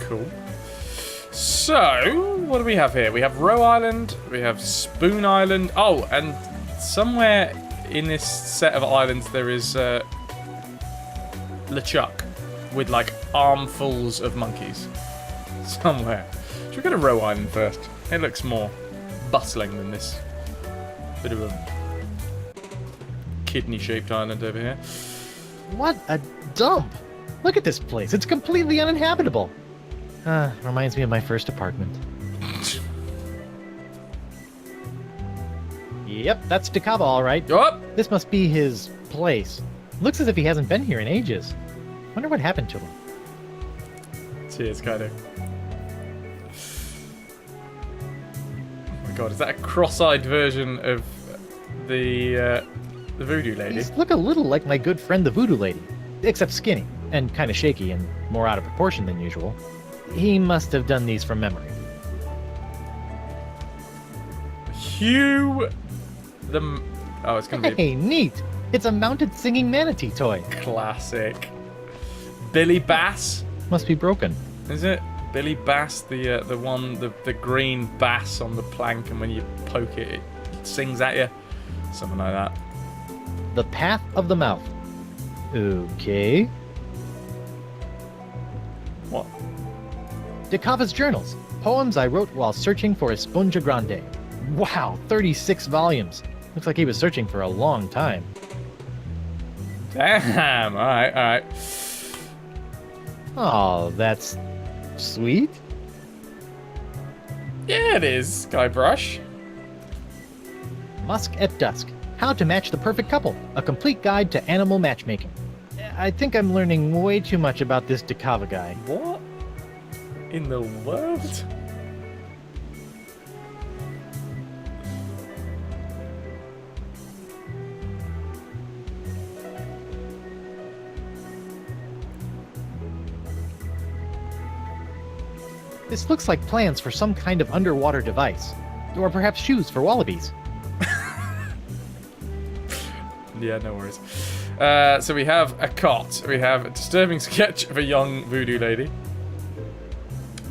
Cool. So, what do we have here? We have Row Island, we have Spoon Island. Oh, and somewhere in this set of islands there is LeChuck with like armfuls of monkeys. Somewhere. Should we go to Row Island first? It looks more bustling than this bit of a kidney-shaped island over here. What a dump! Look at this place. It's completely uninhabitable. Reminds me of my first apartment. Yep, that's Dakava, all right. Oh! This must be his place. Looks as if he hasn't been here in ages. Wonder what happened to him. Cheers, Kaido. Oh my god, is that a cross-eyed version of the voodoo lady? These look a little like my good friend the voodoo lady, except skinny and kind of shaky and more out of proportion than usual. He must have done these from memory. Hugh the... Oh, it's going to be... Hey, neat! It's a mounted singing manatee toy. Classic. Billy Bass. Must be broken. Is it? Billy Bass, the green bass on the plank, and when you poke it, it sings at you. Something like that. The Path of the Mouth. Okay. What? Dakava's journals. Poems I wrote while searching for Esponja Grande. Wow, 36 volumes. Looks like he was searching for a long time. Damn. All right, all right. Oh, that's sweet. Yeah, it is, Guybrush. Musk at Dusk. How to match the perfect couple. A complete guide to animal matchmaking. I think I'm learning way too much about this Dakava guy. What in the world? This looks like plans for some kind of underwater device. Or perhaps shoes for wallabies. Yeah, no worries. So we have a cot. We have a disturbing sketch of a young voodoo lady.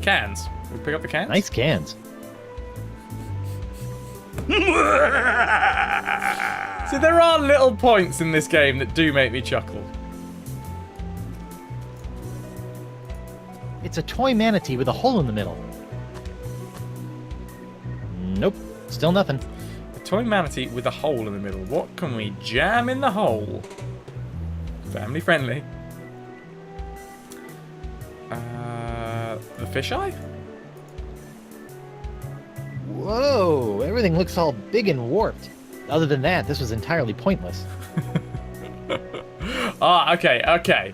Cans. We pick up the cans? Nice cans. So there are little points in this game that do make me chuckle. It's a toy manatee with a hole in the middle. Nope, still nothing. A toy manatee with a hole in the middle. What can we jam in the hole? Family friendly. The fisheye? Whoa, everything looks all big and warped. Other than that, this was entirely pointless. Ah, okay, okay.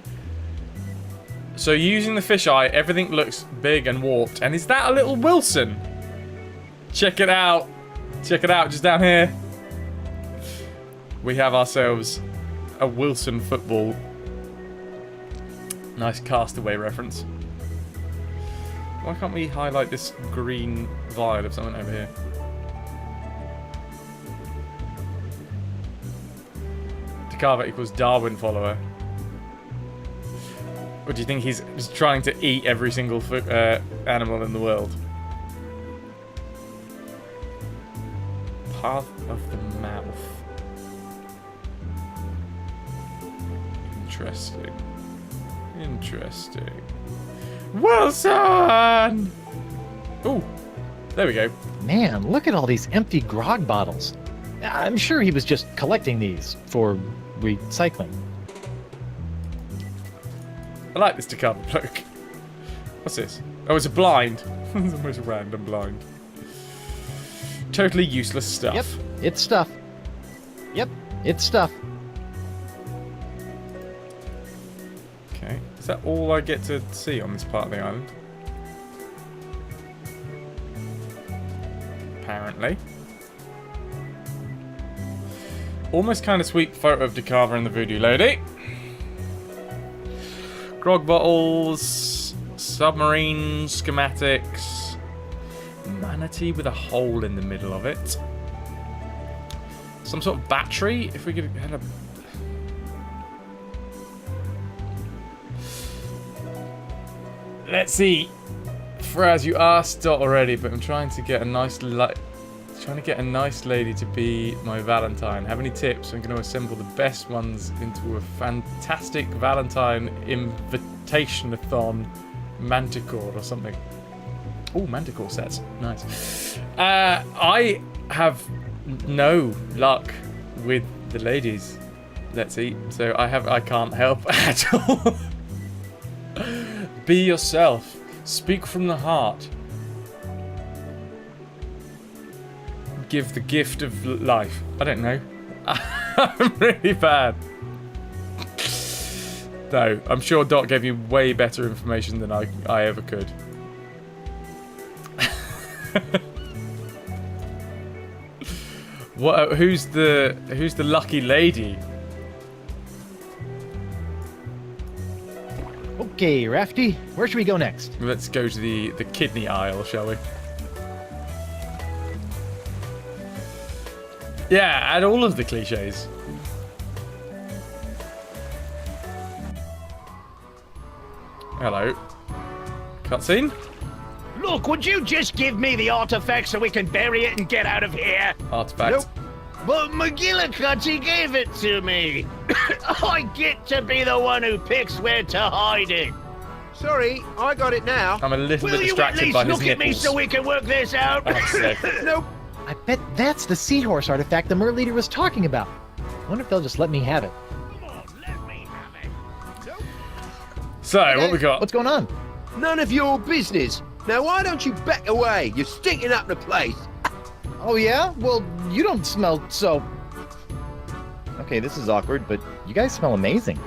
So using the fisheye, everything looks big and warped. And is that a little Wilson? Check it out. Check it out, just down here. We have ourselves a Wilson football. Nice Castaway reference. Why can't we highlight this green vial of something over here? Takava equals Darwin follower. Or do you think he's trying to eat every single animal in the world? Path of the mouth. Interesting. Interesting. Wilson! Ooh, there we go. Man, look at all these empty grog bottles. I'm sure he was just collecting these for recycling. I like this Takava bloke. What's this? Oh, it's a blind. It's the most random blind. Totally useless stuff. Yep, it's stuff. Yep, it's stuff. Okay, is that all I get to see on this part of the island? Apparently. Almost kind of sweet photo of Takava and the voodoo lady. Grog bottles, submarine schematics, manatee with a hole in the middle of it. Some sort of battery, if we could have a... Let's see. Fraz, you asked already, but I'm trying to get a nice lady to be my Valentine. Have any tips? I'm going to assemble the best ones into a fantastic Valentine invitation-a-thon manticore or something. Oh, manticore sets. Nice. I have no luck with the ladies. Let's see. So I can't help at all. Be yourself. Speak from the heart. Give the gift of life. I don't know. I'm really bad. No, I'm sure Doc gave you way better information than I ever could. What? Who's the lucky lady? Okay, Rafty, where should we go next? Let's go to the kidney aisle, shall we? Yeah, add all of the cliches. Hello. Cutscene? Look, would you just give me the artifact so we can bury it and get out of here? Artifact. Nope. But McGillicuddy gave it to me. I get to be the one who picks where to hide it. Sorry, I got it now. I'm a little Will bit you at distracted least by his look at me nipples. so we can work this out? Nope. I bet that's the seahorse artifact the Mer Leader was talking about. I wonder if they'll just let me have it. Come on, let me have it. Nope. So, what we got? What's going on? None of your business. Now, why don't you back away? You're stinking up the place. Oh yeah? Well, you don't smell so... Okay, this is awkward, but you guys smell amazing.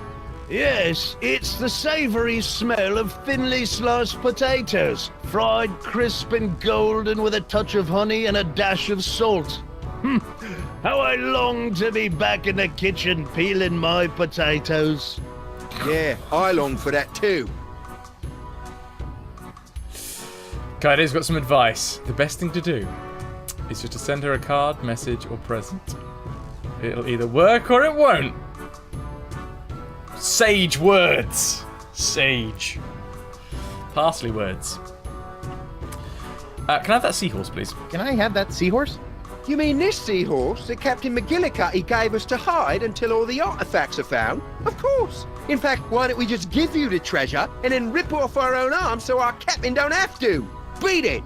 Yes, it's the savory smell of thinly sliced potatoes, fried crisp and golden with a touch of honey and a dash of salt. How I long to be back in the kitchen peeling my potatoes. Yeah, I long for that too. Kaide's got some advice. The best thing to do is just to send her a card, message, or present. It'll either work or it won't. Sage words. Sage. Parsley words. Can I have that seahorse, please? Can I have that seahorse? You mean this seahorse that Captain McGillicuddy gave us to hide until all the artifacts are found? Of course. In fact, why don't we just give you the treasure and then rip off our own arms so our captain don't have to? Beat it!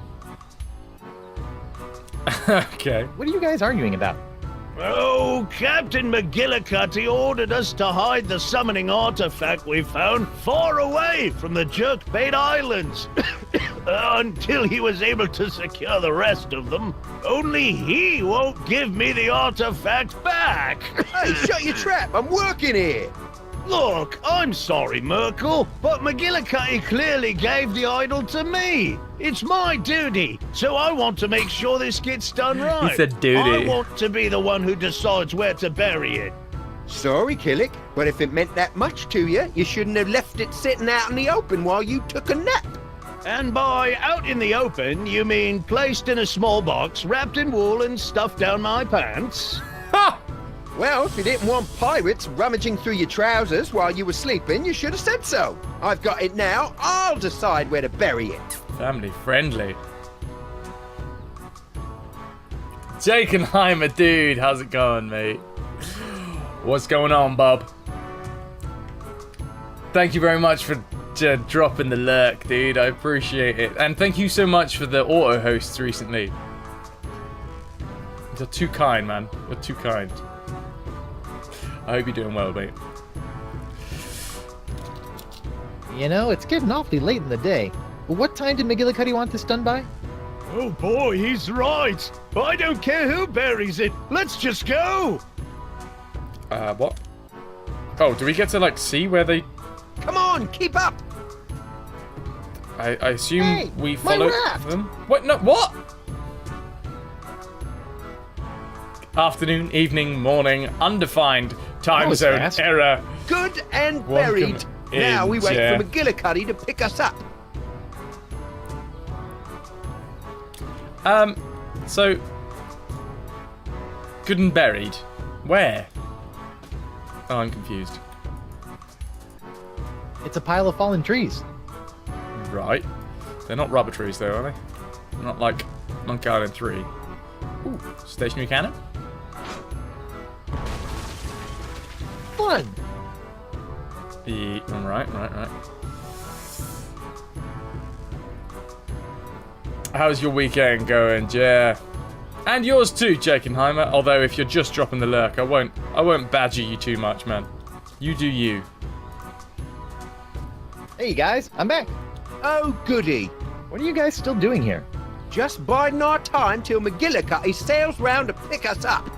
Okay. What are you guys arguing about? Oh, Captain McGillicuddy ordered us to hide the summoning artifact we found far away from the Jerkbait Islands until he was able to secure the rest of them. Only he won't give me the artifact back. Hey, shut your trap! I'm working here! Look, I'm sorry, Merkel, but McGillicuddy clearly gave the idol to me. It's my duty, so I want to make sure this gets done right. He said duty. I want to be the one who decides where to bury it. Sorry, Killick, but if it meant that much to you, you shouldn't have left it sitting out in the open while you took a nap. And by out in the open, you mean placed in a small box, wrapped in wool and stuffed down my pants? Ha! Well, if you didn't want pirates rummaging through your trousers while you were sleeping, you should have said so. I've got it now. I'll decide where to bury it. Family friendly. Jakenheimer, dude, how's it going, mate? What's going on, bub? Thank you very much for dropping the lurk, dude. I appreciate it. And thank you so much for the auto hosts recently. You're too kind, man. You're too kind. I hope you're doing well, mate. You know, it's getting awfully late in the day. What time did McGillicuddy want this done by? Oh boy, he's right. I don't care who buries it. Let's just go. What? Oh, do we get to, like, see where they... Come on, keep up. I assume Hey, we my follow raft. them. What? No, what? Afternoon, evening, morning, undefined, time was zone, fast. error. Good and Welcome buried. Now we wait in, for McGillicuddy to pick us up. So... Good and buried. Where? Oh, I'm confused. It's a pile of fallen trees. Right. They're not rubber trees, though, are they? They're not like Monkey Island 3. Ooh, stationary cannon? Fun! Right. How's your weekend going, Jer? And yours too, Jakenheimer. Although if you're just dropping the lurk, I won't badger you too much, man. You do you. Hey guys, I'm back. Oh, goody. What are you guys still doing here? Just biding our time till McGillicuddy sails round to pick us up.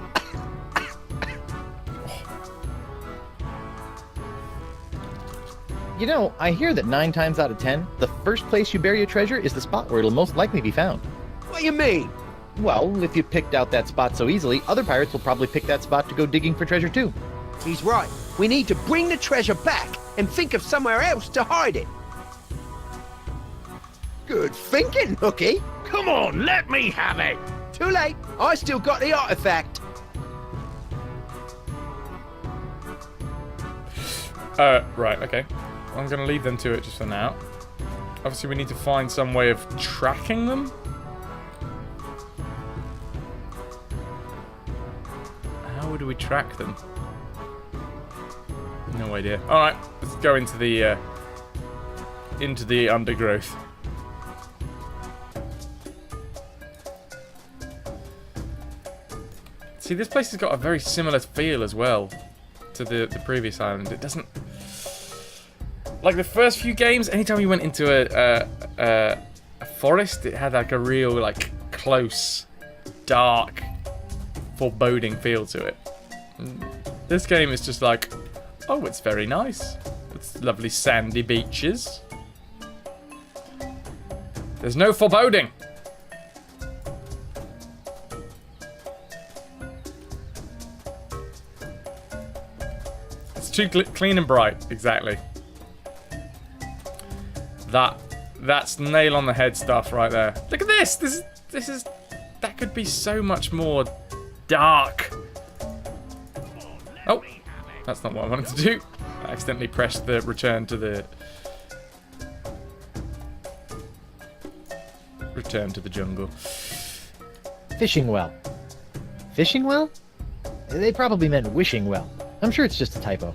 You know, I hear that 9 times out of 10, the first place you bury a treasure is the spot where it'll most likely be found. What do you mean? Well, if you picked out that spot so easily, other pirates will probably pick that spot to go digging for treasure too. He's right. We need to bring the treasure back and think of somewhere else to hide it. Good thinking, Hooky. Come on, let me have it. Too late. I still got the artifact. Right, okay. I'm gonna leave them to it just for now. Obviously, we need to find some way of tracking them. How would we track them? No idea. All right, let's go into the undergrowth. See, this place has got a very similar feel as well to the previous island. It doesn't... Like the first few games, anytime you went into a forest, it had like a real, like, close, dark, foreboding feel to it. This game is just like, oh, it's very nice. It's lovely sandy beaches. There's no foreboding. It's too clean and bright, exactly. That's nail on the head stuff right there. Look at this. This is that could be so much more dark. Oh, that's not what I wanted to do. I accidentally pressed the return to the jungle. Fishing well. Fishing well? They probably meant wishing well. I'm sure it's just a typo.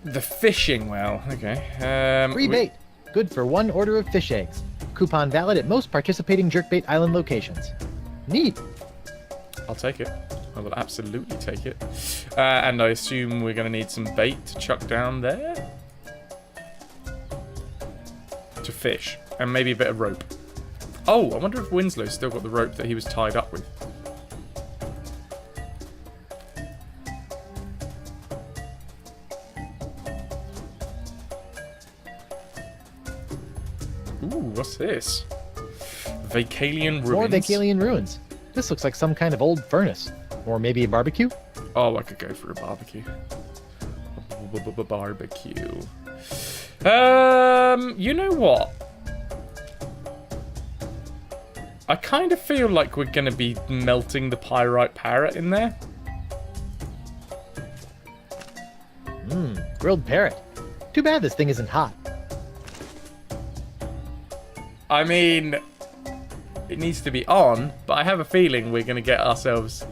The fishing well. Okay. Free bait. Good for 1 order of fish eggs. Coupon valid at most participating jerkbait island locations. Neat. I'll take it. I will absolutely take it. And I assume we're going to need some bait to chuck down there. To fish. And maybe a bit of rope. Oh, I wonder if Winslow's still got the rope that he was tied up with. Ooh, what's this? Vacalian ruins. More Vacalian ruins. This looks like some kind of old furnace. Or maybe a barbecue? Oh, I could go for a barbecue. Barbecue. You know what? I kind of feel like we're going to be melting the pyrite parrot in there. Grilled parrot. Too bad this thing isn't hot. I mean, it needs to be on, but I have a feeling we're going to get ourselves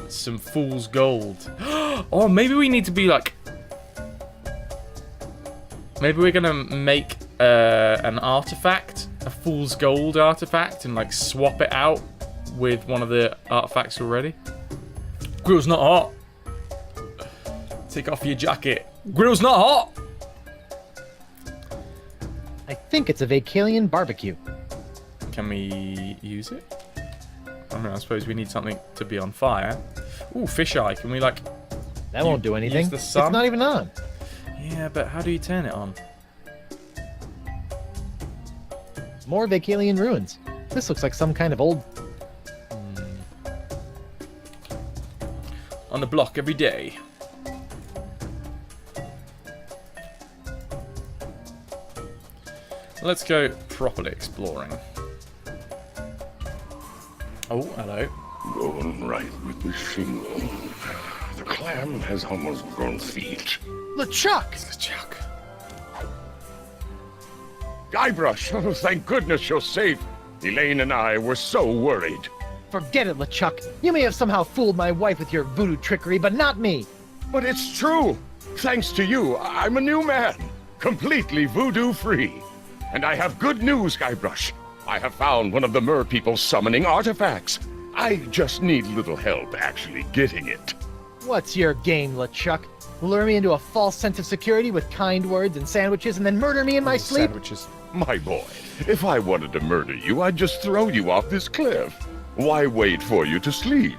some fool's gold. Oh, maybe we need to be like... Maybe we're going to make an artifact, a fool's gold artifact, and like swap it out with one of the artifacts already. Grill's not hot. Take off your jacket. Grill's not hot. I think it's a Vacalian barbecue. Can we use it? I mean, I suppose we need something to be on fire. Ooh, fisheye. Can we like... That won't do anything. Use the sun? It's not even on. Yeah, but how do you turn it on? More Vacalian ruins. This looks like some kind of old... On the block every day. Let's go properly exploring. Oh, hello. Going right with the shingle. The clam has almost grown feet. LeChuck! LeChuck. Guybrush, oh, thank goodness you're safe. Elaine and I were so worried. Forget it, LeChuck. You may have somehow fooled my wife with your voodoo trickery, but not me. But it's true. Thanks to you, I'm a new man. Completely voodoo-free. And I have good news, Guybrush. I have found one of the mer people's summoning artifacts. I just need a little help actually getting it. What's your game, LeChuck? Lure me into a false sense of security with kind words and sandwiches and then murder me in my sleep? Sandwiches. My boy, if I wanted to murder you, I'd just throw you off this cliff. Why wait for you to sleep?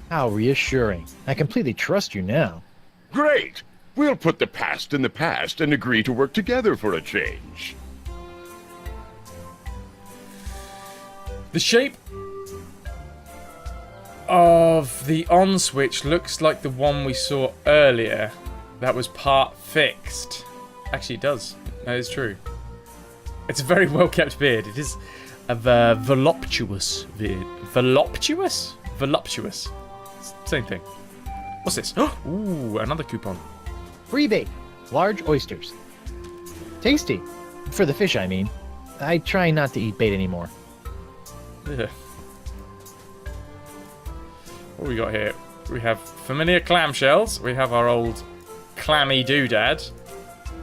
How reassuring. I completely trust you now. Great! We'll put the past in the past and agree to work together for a change. The shape of the on switch looks like the one we saw earlier. That was part fixed. Actually, it does. That is true. It's a very well kept beard. It is a voluptuous beard. Voluptuous? Voluptuous. Same thing. What's this? Ooh, another coupon. Free bait. Large oysters. Tasty. For the fish, I mean. I try not to eat bait anymore. Yeah. What we got here? We have familiar clamshells. We have our old clammy doodad.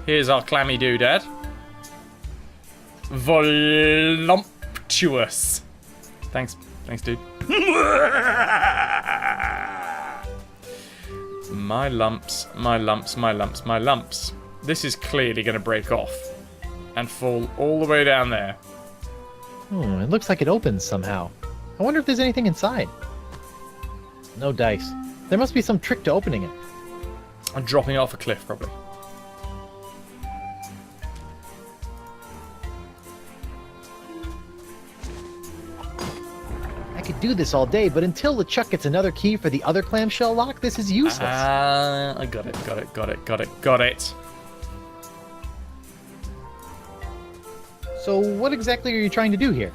Here's our clammy doodad. Voluptuous. Thanks, dude. My lumps, my lumps, my lumps, my lumps. This is clearly going to break off and fall all the way down there. It looks like it opens somehow. I wonder if there's anything inside. No dice. There must be some trick to opening it. I'm dropping it off a cliff, probably. I could do this all day, but until LeChuck gets another key for the other clamshell lock, this is useless. I got it. So what exactly are you trying to do here?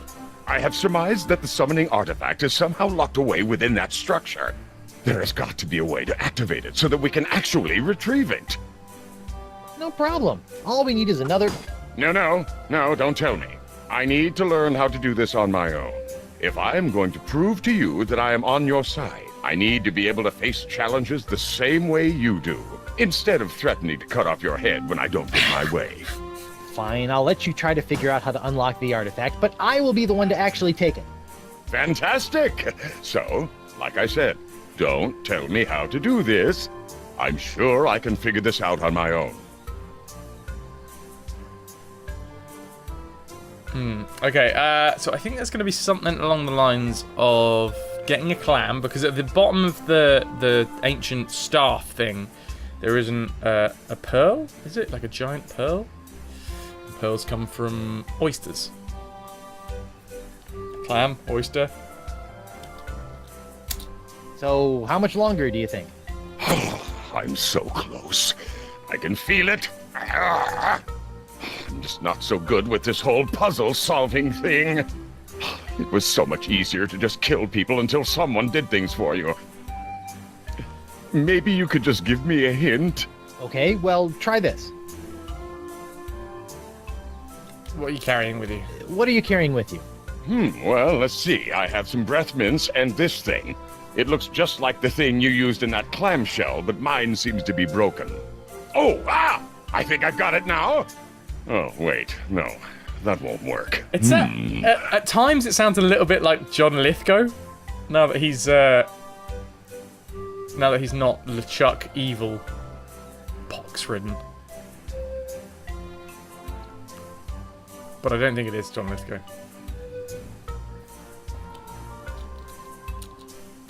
I have surmised that the summoning artifact is somehow locked away within that structure. There has got to be a way to activate it so that we can actually retrieve it. No problem. All we need is another... No, don't tell me. I need to learn how to do this on my own. If I am going to prove to you that I am on your side, I need to be able to face challenges the same way you do, instead of threatening to cut off your head when I don't get my way. Fine, I'll let you try to figure out how to unlock the artifact, but I will be the one to actually take it. Fantastic! So, like I said, don't tell me how to do this. I'm sure I can figure this out on my own. Okay, so I think there's going to be something along the lines of getting a clam, because at the bottom of the ancient staff thing, there isn't a pearl? Is it? Like a giant pearl? The pearls come from oysters. Clam, oyster. So, how much longer do you think? I'm so close. I can feel it. I'm just not so good with this whole puzzle-solving thing. It was so much easier to just kill people until someone did things for you. Maybe you could just give me a hint? Okay, well, try this. What are you carrying with you? What are you carrying with you? Well, let's see. I have some breath mints and this thing. It looks just like the thing you used in that clamshell, but mine seems to be broken. Oh, I think I've got it now. Oh, wait, no, that won't work. It's at times it sounds a little bit like John Lithgow. Now that he's not LeChuck evil, pox-ridden. But I don't think it is John Lithgow.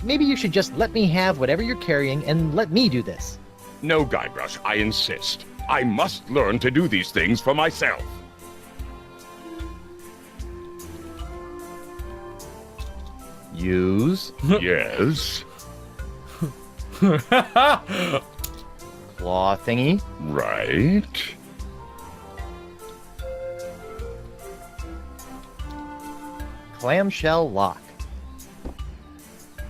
Maybe you should just let me have whatever you're carrying and let me do this. No, Guybrush, I insist. I must learn to do these things for myself. Use. Yes. Claw thingy. Right. Clamshell lock.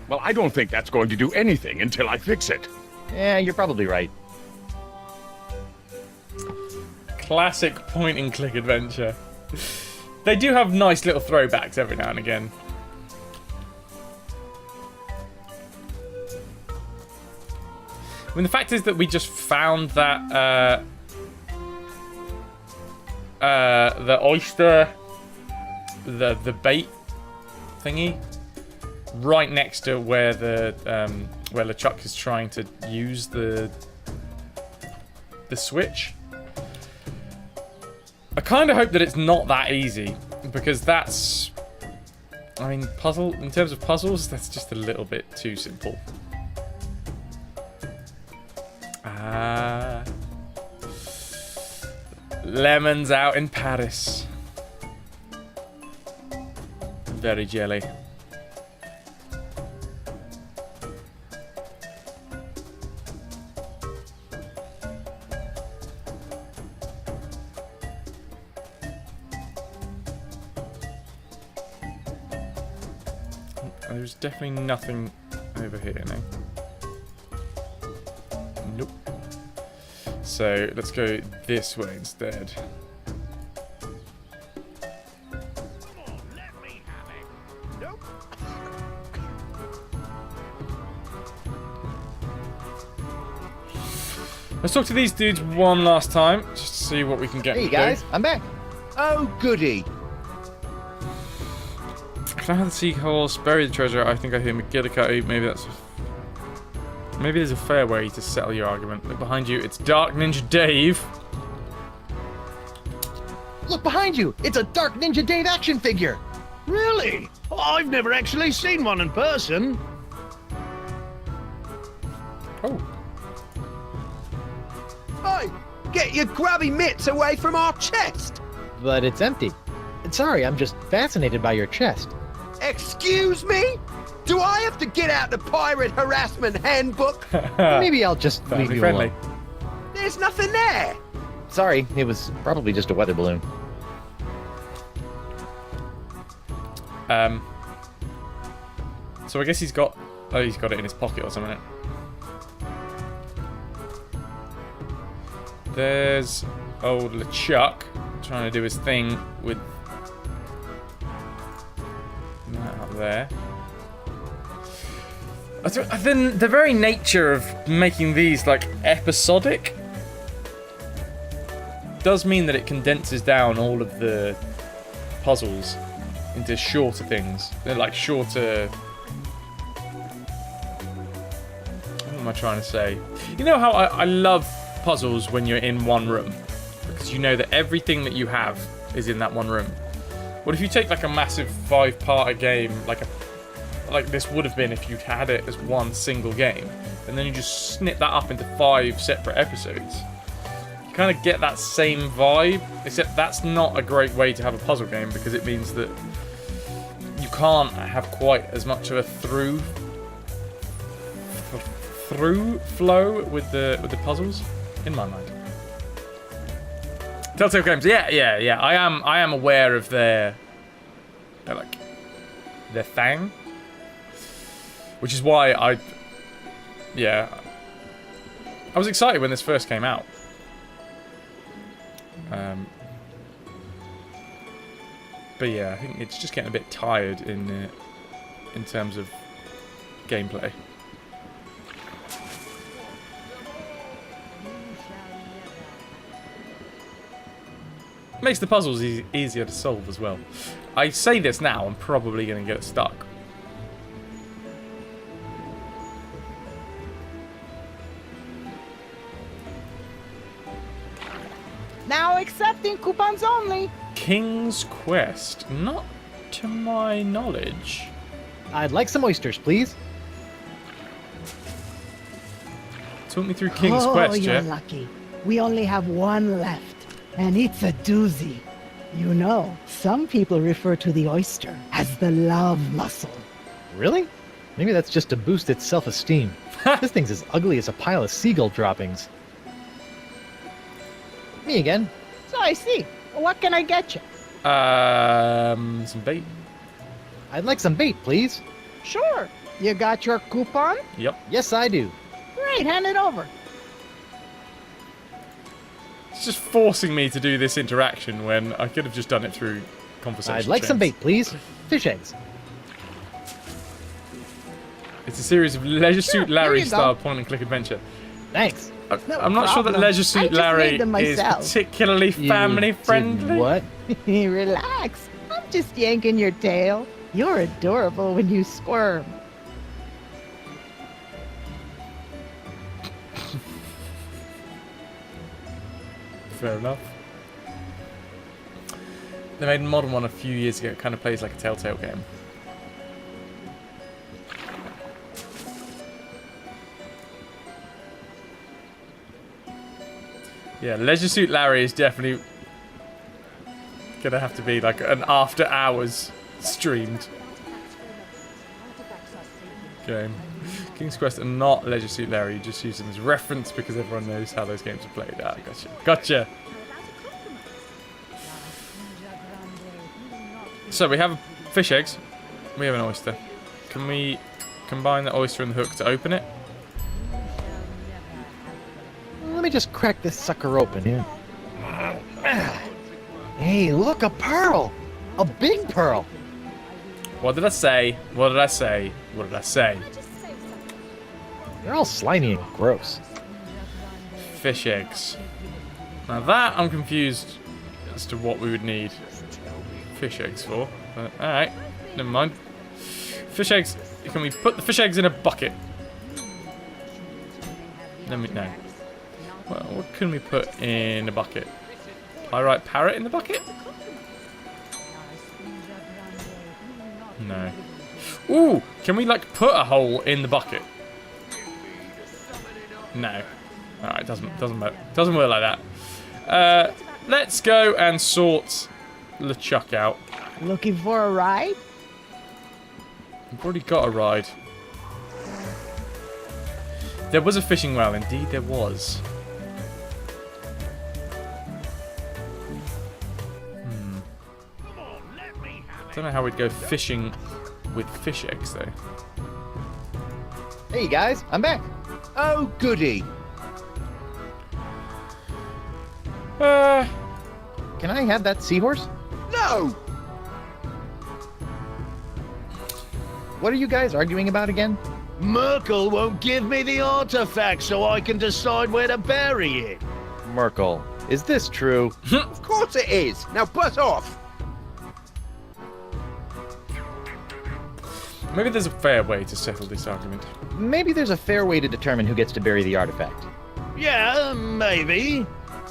Well, I don't think that's going to do anything until I fix it. Yeah, you're probably right. Classic point-and-click adventure. They do have nice little throwbacks every now and again. I mean, the fact is that we just found that the oyster, the bait thingy, right next to where where LeChuck is trying to use the switch. I kind of hope that it's not that easy, because that's, I mean, in terms of puzzles, that's just a little bit too simple. Lemons out in Paris. Very jelly. There's definitely nothing over here now. Nope. So let's go this way instead. Let's talk to these dudes one last time, just to see what we can get. Hey guys, I'm back. Oh, goody. Found the seahorse, buried the treasure. I think I hear McGillicuddy. Maybe there's a fair way to settle your argument. Look behind you. It's Dark Ninja Dave. Look behind you. It's a Dark Ninja Dave action figure. Really? Oh, I've never actually seen one in person. Oh. Hey, get your grubby mitts away from our chest. But it's empty. Sorry, I'm just fascinated by your chest. Excuse me? Do I have to get out the pirate harassment handbook? Maybe I'll just leave you friendly. alone. There's nothing there. Sorry, it was probably just a weather balloon. So I guess he's got it in his pocket or something. There's old LeChuck trying to do his thing with that up there. Then the very nature of making these like episodic does mean that it condenses down all of the puzzles into shorter things. They're like shorter. What am I trying to say? You know how I love puzzles when you're in one room, because you know that everything that you have is in that one room. What if you take like a massive 5-part game, like this would have been if you'd had it as one single game, and then you just snip that up into 5 separate episodes? You kind of get that same vibe, except that's not a great way to have a puzzle game, because it means that you can't have quite as much of a through of through flow with the puzzles, in my mind. Telltale Games, yeah. I am aware of their thing, which is why I was excited when this first came out. But yeah, I think it's just getting a bit tired in terms of gameplay. Makes the puzzles easier to solve as well. I say this now, I'm probably going to get stuck. Now accepting coupons only. King's Quest, not to my knowledge. I'd like some oysters, please. Talk me through King's Quest, you're Jeff. lucky. We only have one left, and it's a doozy. You know, some people refer to the oyster as the love muscle. Really? Maybe that's just to boost its self-esteem. This thing's as ugly as a pile of seagull droppings. Me again. So I see. What can I get you? Some bait. I'd like some bait, please. Sure. You got your coupon? Yep. Yes, I do. Great, hand it over. It's just forcing me to do this interaction when I could have just done it through conversation. I'd like some bait, please. Fish eggs. It's a series of Leisure Suit Sure, Larry here you style go. point-and-click adventure. Thanks. I'm not sure that problem. Leisure I Suit just Larry made them is myself. particularly family friendly. What? Relax. I'm just yanking your tail. You're adorable when you squirm. Fair enough. They made a modern one a few years ago. It kind of plays like a Telltale game. Yeah, Leisure Suit Larry is definitely gonna have to be like an after hours streamed game. King's Quest and not Leisure Suit Larry, you just use them as reference because everyone knows how those games are played. Ah, gotcha. Gotcha! So we have fish eggs, we have an oyster. Can we combine the oyster and the hook to open it? Let me just crack this sucker open here. Hey, look, a pearl! A big pearl! What did I say? What did I say? What did I say? They're all slimy and gross. Fish eggs. Now that I'm confused as to what we would need fish eggs for. But alright, never mind. Fish eggs. Can we put the fish eggs in a bucket? No. Well, what can we put in a bucket? Pyrite parrot in the bucket? No. Ooh, can we like put a hole in the bucket? No. Alright, doesn't work like that. Let's go and sort LeChuck out. Looking for a ride? We've already got a ride. There was a fishing well, indeed there was. Don't know how we'd go fishing with fish eggs though. Hey guys, I'm back. Oh, goody. Can I have that seahorse? No! What are you guys arguing about again? Merkel won't give me the artifact so I can decide where to bury it. Merkel, is this true? Of course it is. Now butt off. Maybe there's a fair way to settle this argument. Maybe there's a fair way to determine who gets to bury the artifact. Yeah, maybe.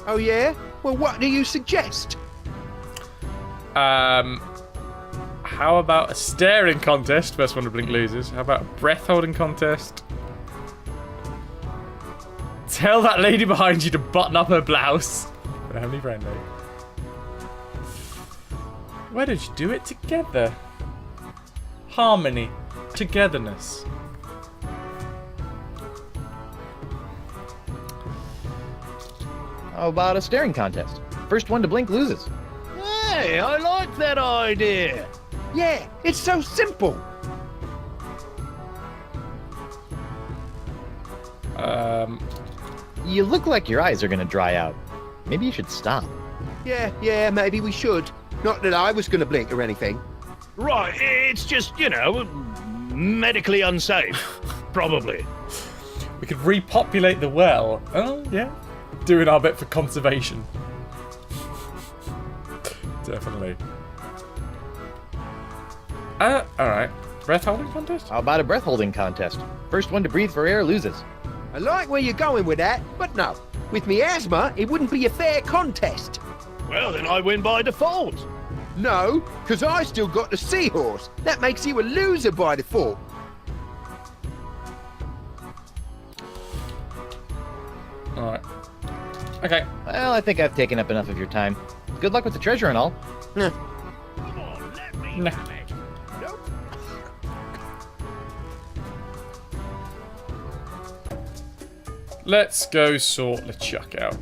Oh, yeah? Well, what do you suggest? How about a staring contest? First one to blink loses. How about a breath holding contest? Tell that lady behind you to button up her blouse. Family friendly. Where did you do it together? Harmony. Togetherness. How about a staring contest? First one to blink loses. Hey, I like that idea. Yeah, it's so simple. You look like your eyes are gonna dry out. Maybe you should stop. Yeah, maybe we should. Not that I was going to blink or anything. Right, it's just, medically unsafe. Probably. We could repopulate the well. Oh, yeah. Doing our bit for conservation. Definitely. Alright. Breath holding contest? How about a breath holding contest? First one to breathe for air loses. I like where you're going with that, but no. With me asthma, it wouldn't be a fair contest. Well, then I win by default. No, because I still got the seahorse. That makes you a loser by default. Alright. Okay. Well, I think I've taken up enough of your time. Good luck with the treasure and all. Nah. Come on, let me Nah. have it. Nope. Let's go sort LeChuck out.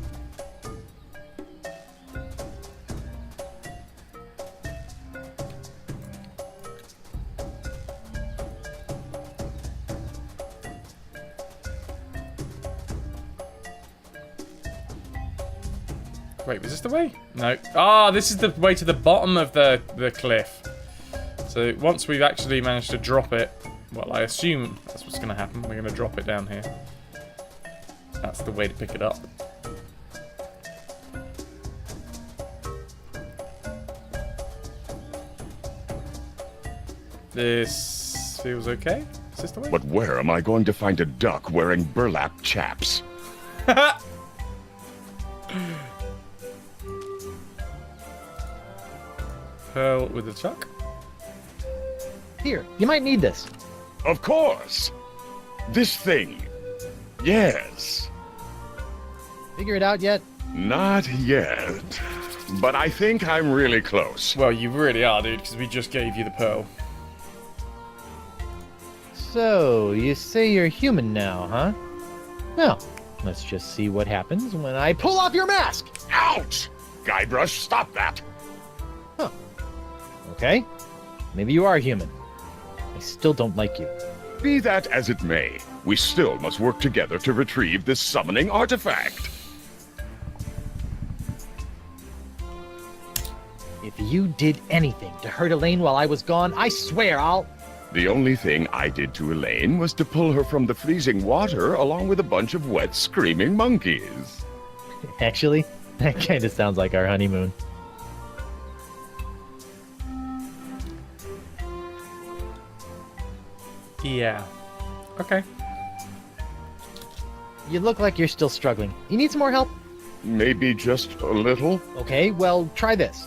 Wait, was this the way? No. Ah, this is the way to the bottom of the cliff. So once we've actually managed to drop it, well, I assume that's what's going to happen. We're going to drop it down here. That's the way to pick it up. This feels okay. Is this the way? But where am I going to find a duck wearing burlap chaps? Pearl with the chuck. Here, you might need this. Of course! This thing. Yes. Figure it out yet? Not yet. But I think I'm really close. Well, you really are, dude, because we just gave you the pearl. So, you say you're human now, huh? Well, let's just see what happens when I pull off your mask! Ouch! Guybrush, stop that! Okay, maybe you are human. I still don't like you. Be that as it may, we still must work together to retrieve this summoning artifact. If you did anything to hurt Elaine while I was gone, I swear I'll... The only thing I did to Elaine was to pull her from the freezing water along with a bunch of wet, screaming monkeys. Actually, that kind of sounds like our honeymoon. Yeah. Okay. You look like you're still struggling. You need some more help? Maybe just a little? Okay, well, try this.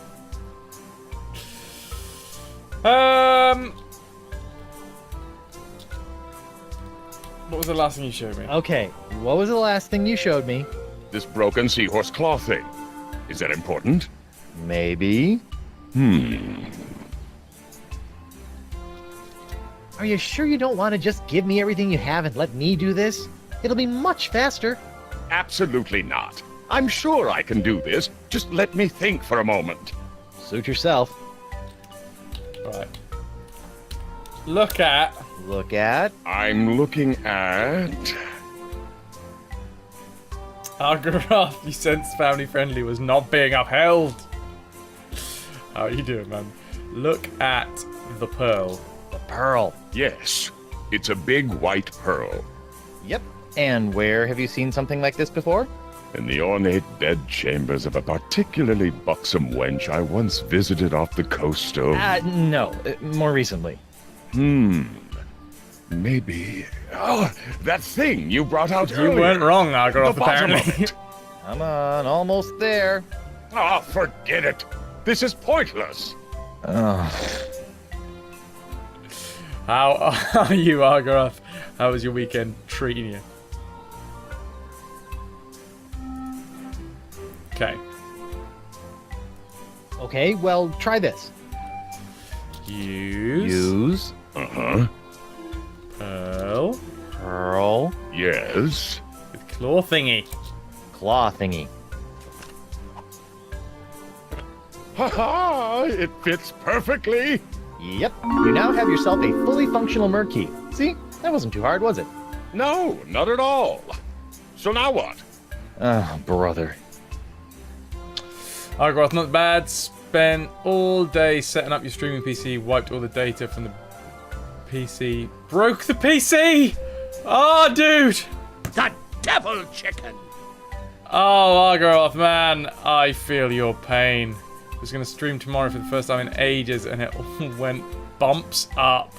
What was the last thing you showed me? Okay, what was the last thing you showed me? This broken seahorse claw thing. Is that important? Maybe. Are you sure you don't want to just give me everything you have and let me do this? It'll be much faster. Absolutely not. I'm sure I can do this. Just let me think for a moment. Suit yourself. Right. Look at... Look at... I'm looking at... Argoroth, you sensed family friendly was not being upheld. How are you doing, man? Look at the pearl. The pearl. Yes, it's a big white pearl. Yep. And where have you seen something like this before? In the ornate bedchambers of a particularly buxom wench I once visited off the coast of... No. More recently. Maybe... Oh, that thing you brought out You earlier. weren't wrong, Argoroth, The bottom of apparently. it. Come on, almost there. Oh, forget it. This is pointless. Oh. How are you, Argoroth? How was your weekend treating you? Okay. Okay, well, try this. Use. Uh-huh. Pearl. Pearl. Yes. With claw thingy. Claw thingy. Ha-ha! It fits perfectly. Yep, you now have yourself a fully functional mer key. See? That wasn't too hard, was it? No, not at all. So now what? Oh, brother. Argoth, not bad. Spent all day setting up your streaming PC, wiped all the data from the PC. Broke the PC! Oh, dude! The devil chicken! Oh, Argoth, man. I feel your pain. I was going to stream tomorrow for the first time in ages, and it all went bumps up.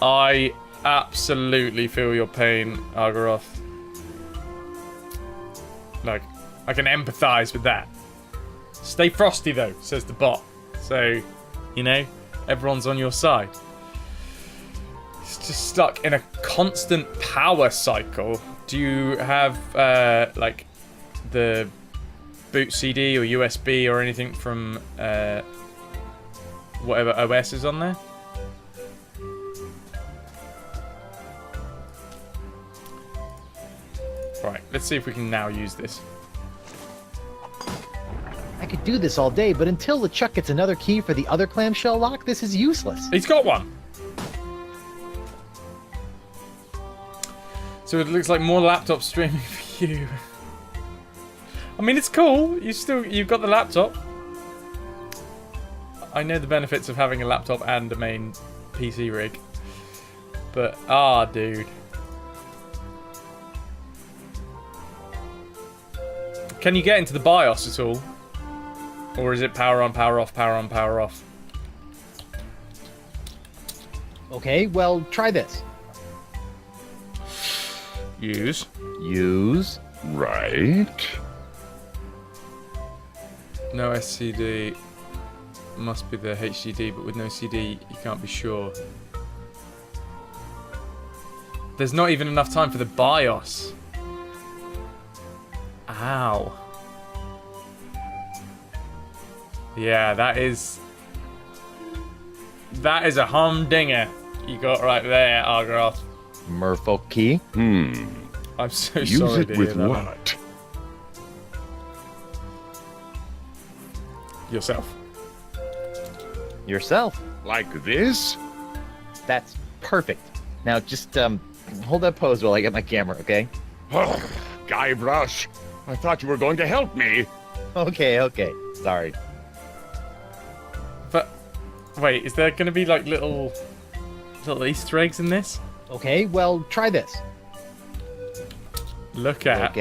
I absolutely feel your pain, Argoth. Like, I can empathize with that. Stay frosty, though, says the bot. So, you know, everyone's on your side. It's just stuck in a constant power cycle. Do you have, like, the boot CD or USB or anything from whatever OS is on there? Right, let's see if we can now use this. I could do this all day, but until LeChuck gets another key for the other clamshell lock, this is useless. He's got one! So it looks like more laptop streaming for you. I mean, it's cool. You've got the laptop. I know the benefits of having a laptop and a main PC rig. But, dude. Can you get into the BIOS at all? Or is it power on, power off, power on, power off? Okay, well, try this. Use. Use. Right. No SCD. Must be the HDD, but with no CD, you can't be sure. There's not even enough time for the BIOS. Ow. Yeah, that is a humdinger you got right there, Argoth. Merfolk key. I'm so Use sorry it to with hear that. what? Yourself. Yourself. Like this? That's perfect. Now just hold that pose while I get my camera, okay? Oh, Guybrush, I thought you were going to help me. Okay. Sorry. But wait, is there going to be like little Easter eggs in this? Okay, well, try this. Look at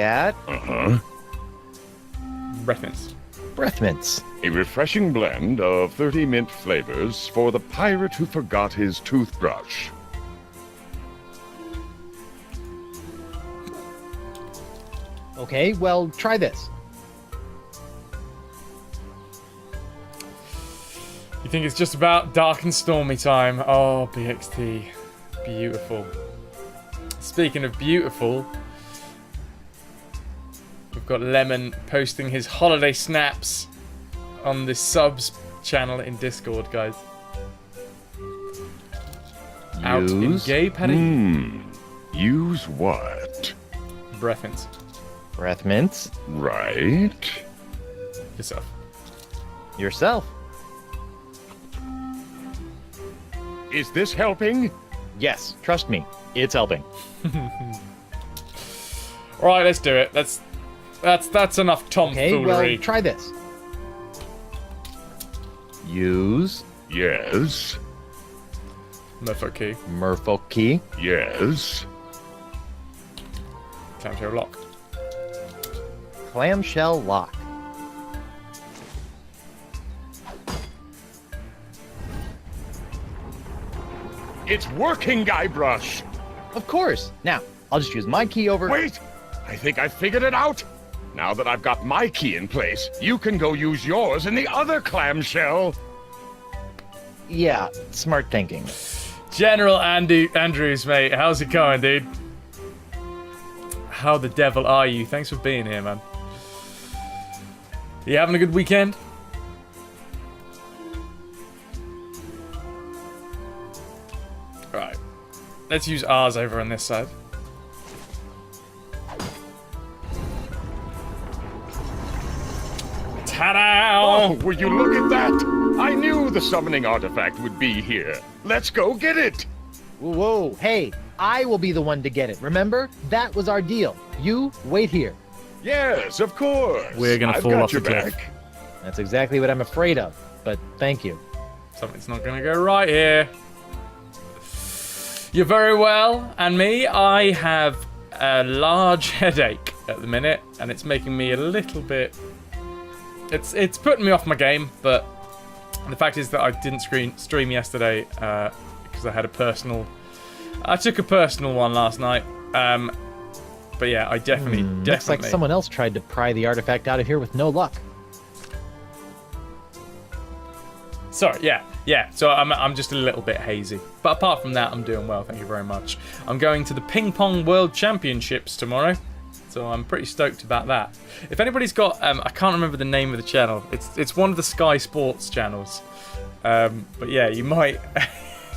breath mints. Breath mints. A refreshing blend of 30 mint flavors for the pirate who forgot his toothbrush. Okay, well, try this. You think it's just about dark and stormy time? Oh, BXT. Beautiful. Speaking of beautiful, we've got Lemon posting his holiday snaps on the subs channel in Discord, guys. Out in gay Paddy. Use what? Breath mints. Breath mints. Right. Yourself. Yourself. Is this helping? Yes, trust me, it's helping. Alright, let's do it. That's enough tomfoolery. Okay, well, try this. Use. Yes. Merfolk key. Merfolk key. Yes. Clamshell lock. Clamshell lock. It's working, Guybrush! Of course. Now, I'll just use my key over... Wait! I think I figured it out! Now that I've got my key in place, you can go use yours in the other clamshell! Yeah, smart thinking. General Andrews, mate. How's it going, dude? How the devil are you? Thanks for being here, man. You having a good weekend? Right. Let's use ours over on this side. Oh, will you look at that? I knew the summoning artifact would be here. Let's go get it. Whoa, hey, I will be the one to get it. Remember? That was our deal. You wait here. Yes, of course. We're gonna I've fall got off your the cliff. back. That's exactly what I'm afraid of, but thank you. Something's not gonna go right here. You're very well, and me, I have a large headache at the minute, and it's making me a little bit... It's putting me off my game, but the fact is that I didn't stream yesterday because I had a personal... I took a personal one last night. But yeah, I definitely... Looks like someone else tried to pry the artifact out of here with no luck. Sorry, yeah. So I'm just a little bit hazy. But apart from that, I'm doing well, thank you very much. I'm going to the Ping Pong World Championships tomorrow. So I'm pretty stoked about that. If anybody's got... I can't remember the name of the channel. It's one of the Sky Sports channels. But yeah, you might...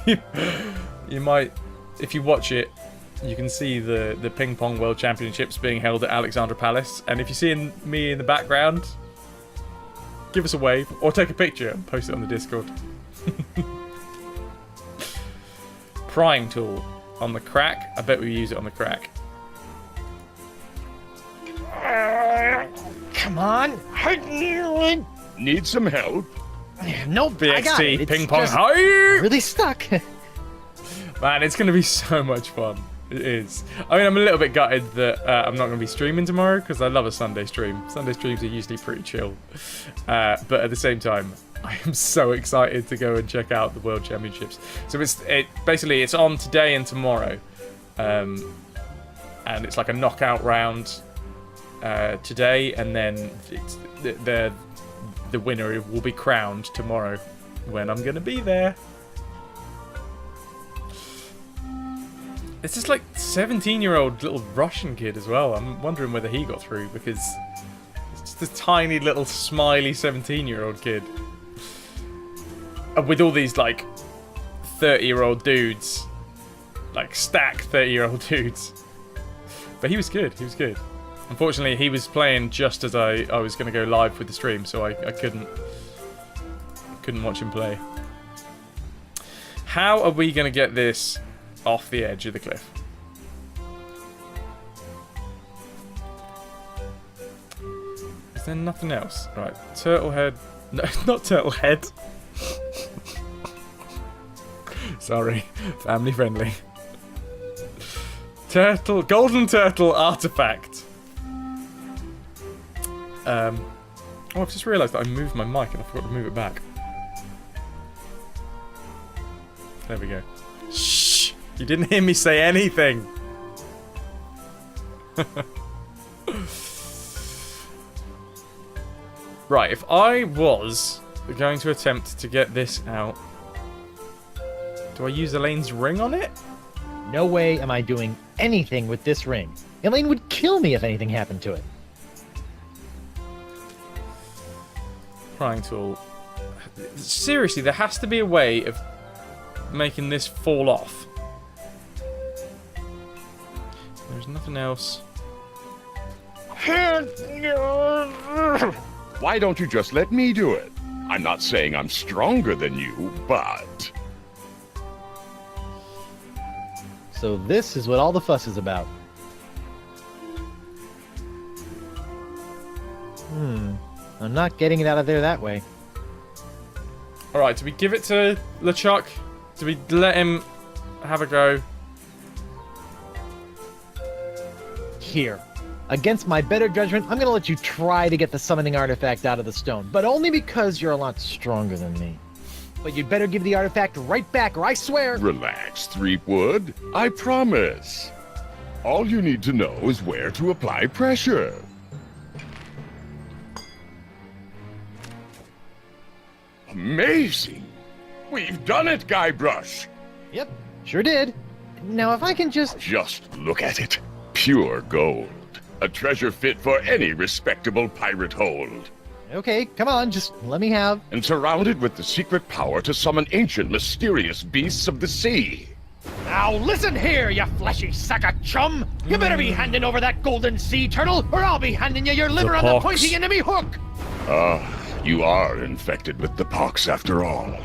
you might... If you watch it, you can see the Ping Pong World Championships being held at Alexandra Palace. And if you see me in the background, give us a wave. Or take a picture and post it on the Discord. Prying tool on the crack. I bet we use it on the crack. Come on. Need some help? Nope, I got it. BXT, It's ping pong, just hi! really stuck. Man, it's going to be so much fun. It is. I mean, I'm a little bit gutted that I'm not going to be streaming tomorrow because I love a Sunday stream. Sunday streams are usually pretty chill. But at the same time, I am so excited to go and check out the World Championships. So basically it's on today and tomorrow. And it's like a knockout round today, and then it's the winner will be crowned tomorrow when I'm going to be there. It's just like 17-year-old little Russian kid as well. I'm wondering whether he got through because it's just a tiny little smiley 17-year-old kid. With all these like 30-year-old dudes. Like stacked 30-year-old dudes. But he was good, he was good. Unfortunately, he was playing just as I was going to go live with the stream, so I couldn't watch him play. How are we going to get this off the edge of the cliff? Is there nothing else? Right, turtle head. No, not turtle head. Sorry, family friendly. Turtle, golden turtle artifact. Oh, I've just realised that I moved my mic and I forgot to move it back. There we go. Shh! You didn't hear me say anything. Right, if I was going to attempt to get this out, do I use Elaine's ring on it? No way am I doing anything with this ring. Elaine would kill me if anything happened to it. Prying tool. Seriously, there has to be a way of making this fall off. There's nothing else. Why don't you just let me do it? I'm not saying I'm stronger than you, but... So this is what all the fuss is about. I'm not getting it out of there that way. Alright, do we give it to LeChuck? Do we let him have a go? Here. Against my better judgment, I'm gonna let you try to get the summoning artifact out of the stone, but only because you're a lot stronger than me. But you'd better give the artifact right back, or I swear... Relax, Threepwood. I promise. All you need to know is where to apply pressure. Amazing! We've done it, Guybrush! Yep, sure did. Now if I can just... Just look at it. Pure gold. A treasure fit for any respectable pirate hold. Okay, come on, just let me have... And surrounded with the secret power to summon ancient, mysterious beasts of the sea. Now listen here, you fleshy sack of chum! You better be handing over that golden sea turtle, or I'll be handing you your liver on the pointy end of me hook! You are infected with the pox after all.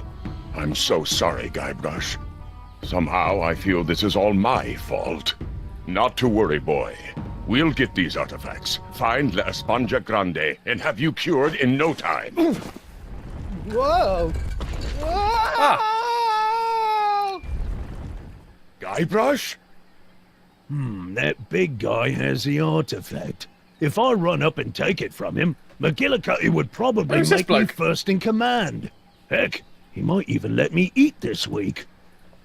I'm so sorry, Guybrush. Somehow I feel this is all my fault. Not to worry, boy. We'll get these artifacts, find La Esponja Grande, and have you cured in no time. Whoa! Whoa! Guybrush? That big guy has the artifact. If I run up and take it from him, McGillicuddy would probably Who's this make me bloke? first in command. Heck, he might even let me eat this week.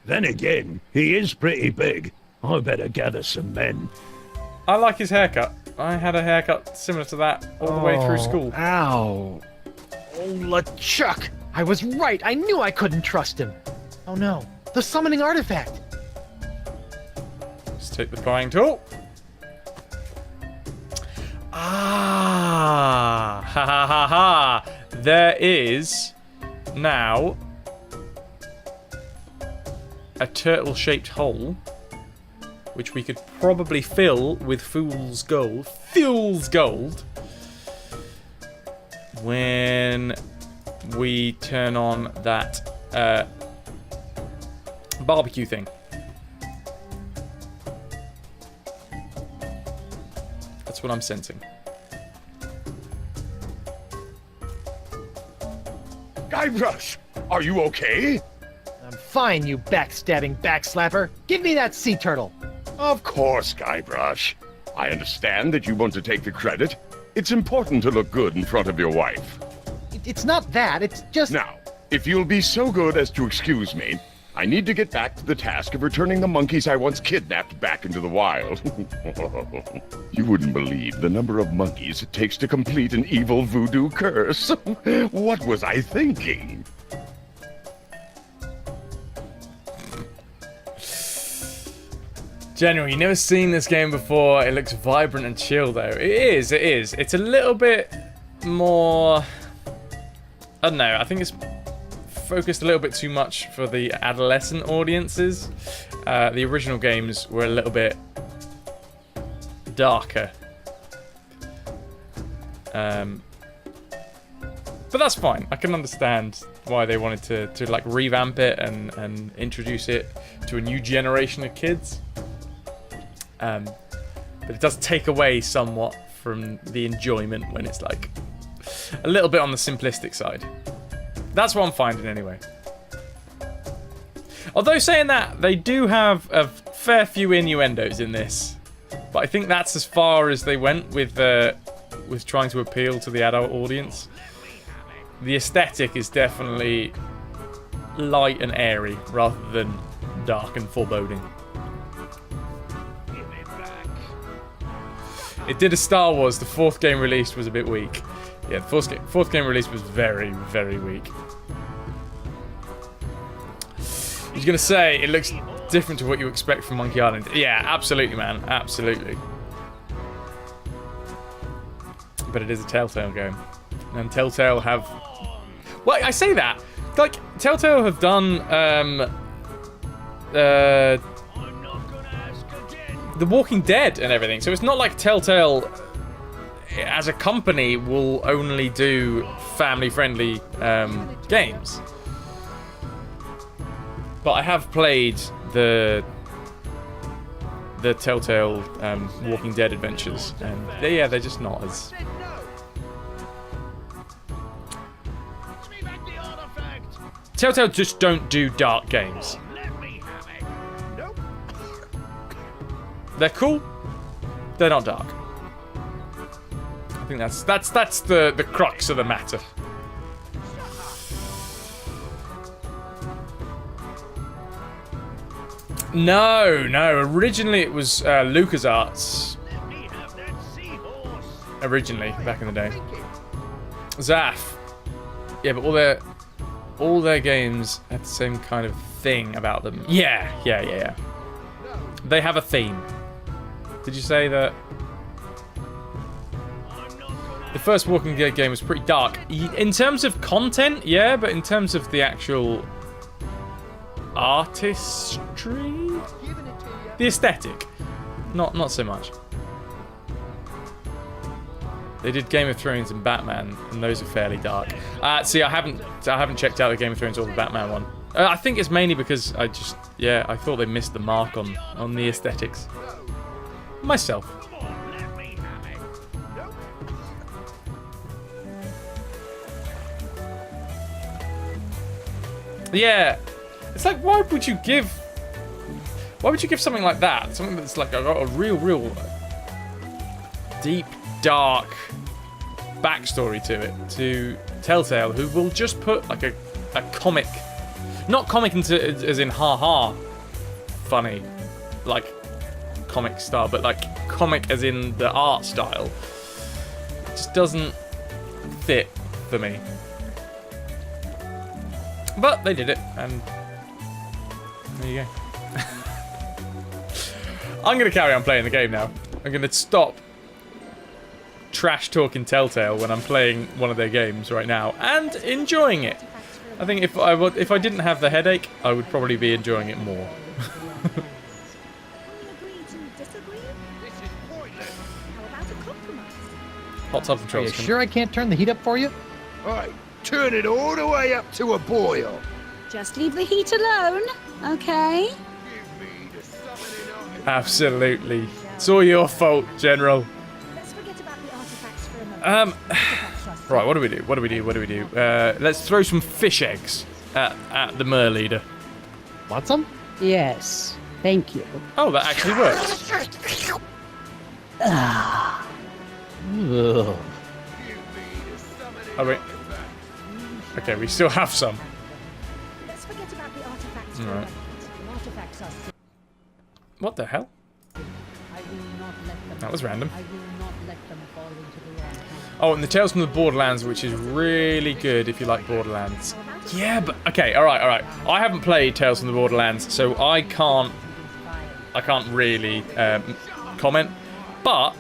Then again, he is pretty big. I better gather some men. I like his haircut. I had a haircut similar to that all the way through school. Ow. Oh, LeChuck! I was right. I knew I couldn't trust him. Oh no. The summoning artifact. Let's take the prying tool. Ah! Ha ha ha ha! There is now a turtle-shaped hole, which we could probably fill with fool's gold. Fool's gold! When we turn on that barbecue thing. That's what I'm sensing. Guybrush, are you okay? I'm fine, you backstabbing backslapper. Give me that sea turtle. Of course, Guybrush. I understand that you want to take the credit. It's important to look good in front of your wife. It's not that. It's just... Now, if you'll be so good as to excuse me, I need to get back to the task of returning the monkeys I once kidnapped back into the wild. You wouldn't believe the number of monkeys it takes to complete an evil voodoo curse. What was I thinking? General, you've never seen this game before. It looks vibrant and chill, though. It is. It's a little bit more... I don't know. I think it's focused a little bit too much for the adolescent audiences. The original games were a little bit darker. But that's fine. I can understand why they wanted to like revamp it and introduce it to a new generation of kids. But it does take away somewhat from the enjoyment when it's like a little bit on the simplistic side. That's what I'm finding anyway. Although saying that, they do have a fair few innuendos in this. But I think that's as far as they went with trying to appeal to the adult audience. The aesthetic is definitely light and airy rather than dark and foreboding. It did a Star Wars. The fourth game released was a bit weak. Yeah, the fourth game release was very, very weak. I was going to say, it looks different to what you expect from Monkey Island. Yeah, absolutely, man. Absolutely. But it is a Telltale game. And Telltale have... Well, I say that. Like, Telltale have done... The Walking Dead and everything. So it's not like Telltale, as a company, will only do family-friendly games. But I have played the Telltale Walking Dead adventures, and they're just not as... Telltale just don't do dark games. They're cool. They're not dark. I think that's the crux of the matter. No. Originally it was LucasArts. Originally, back in the day. Zaf. Yeah, but all their games had the same kind of thing about them. Yeah. They have a theme. Did you say that? The first Walking Dead game was pretty dark. In terms of content, yeah, but in terms of the actual artistry? The aesthetic. Not so much. They did Game of Thrones and Batman, and those are fairly dark. See, I haven't checked out the Game of Thrones or the Batman one. I think it's mainly because I thought they missed the mark on the aesthetics. Myself. Yeah, it's like, why would you give something like that, something that's like a real deep, dark backstory to it, to Telltale, who will just put like a comic, not comic as in ha funny, like comic style, but like comic as in the art style. It just doesn't fit for me. But they did it, and there you go. I'm going to carry on playing the game now. I'm going to stop trash talking Telltale when I'm playing one of their games right now and enjoying it. I think if I didn't have the headache, I would probably be enjoying it more. Hot tub controls. Are you sure I can't turn the heat up for you? Right, turn it all the way up to a boil. Just leave the heat alone, okay? Absolutely. It's all your fault, General. Let's forget about the artifacts for a moment. Right, what do we do? Let's throw some fish eggs at the mer leader. Want some? Yes, thank you. Oh, that actually works. Ugh. Oh, wait. Okay, we still have some. Let's forget about the artifacts for a Right. moment. The artifacts are What the hell? I will not let them. That was random. I will not let them fall into the wrong hands. Oh, and the Tales from the Borderlands, which is really good if you like Borderlands. Yeah, but okay, all right. I haven't played Tales from the Borderlands, so I can't really comment. But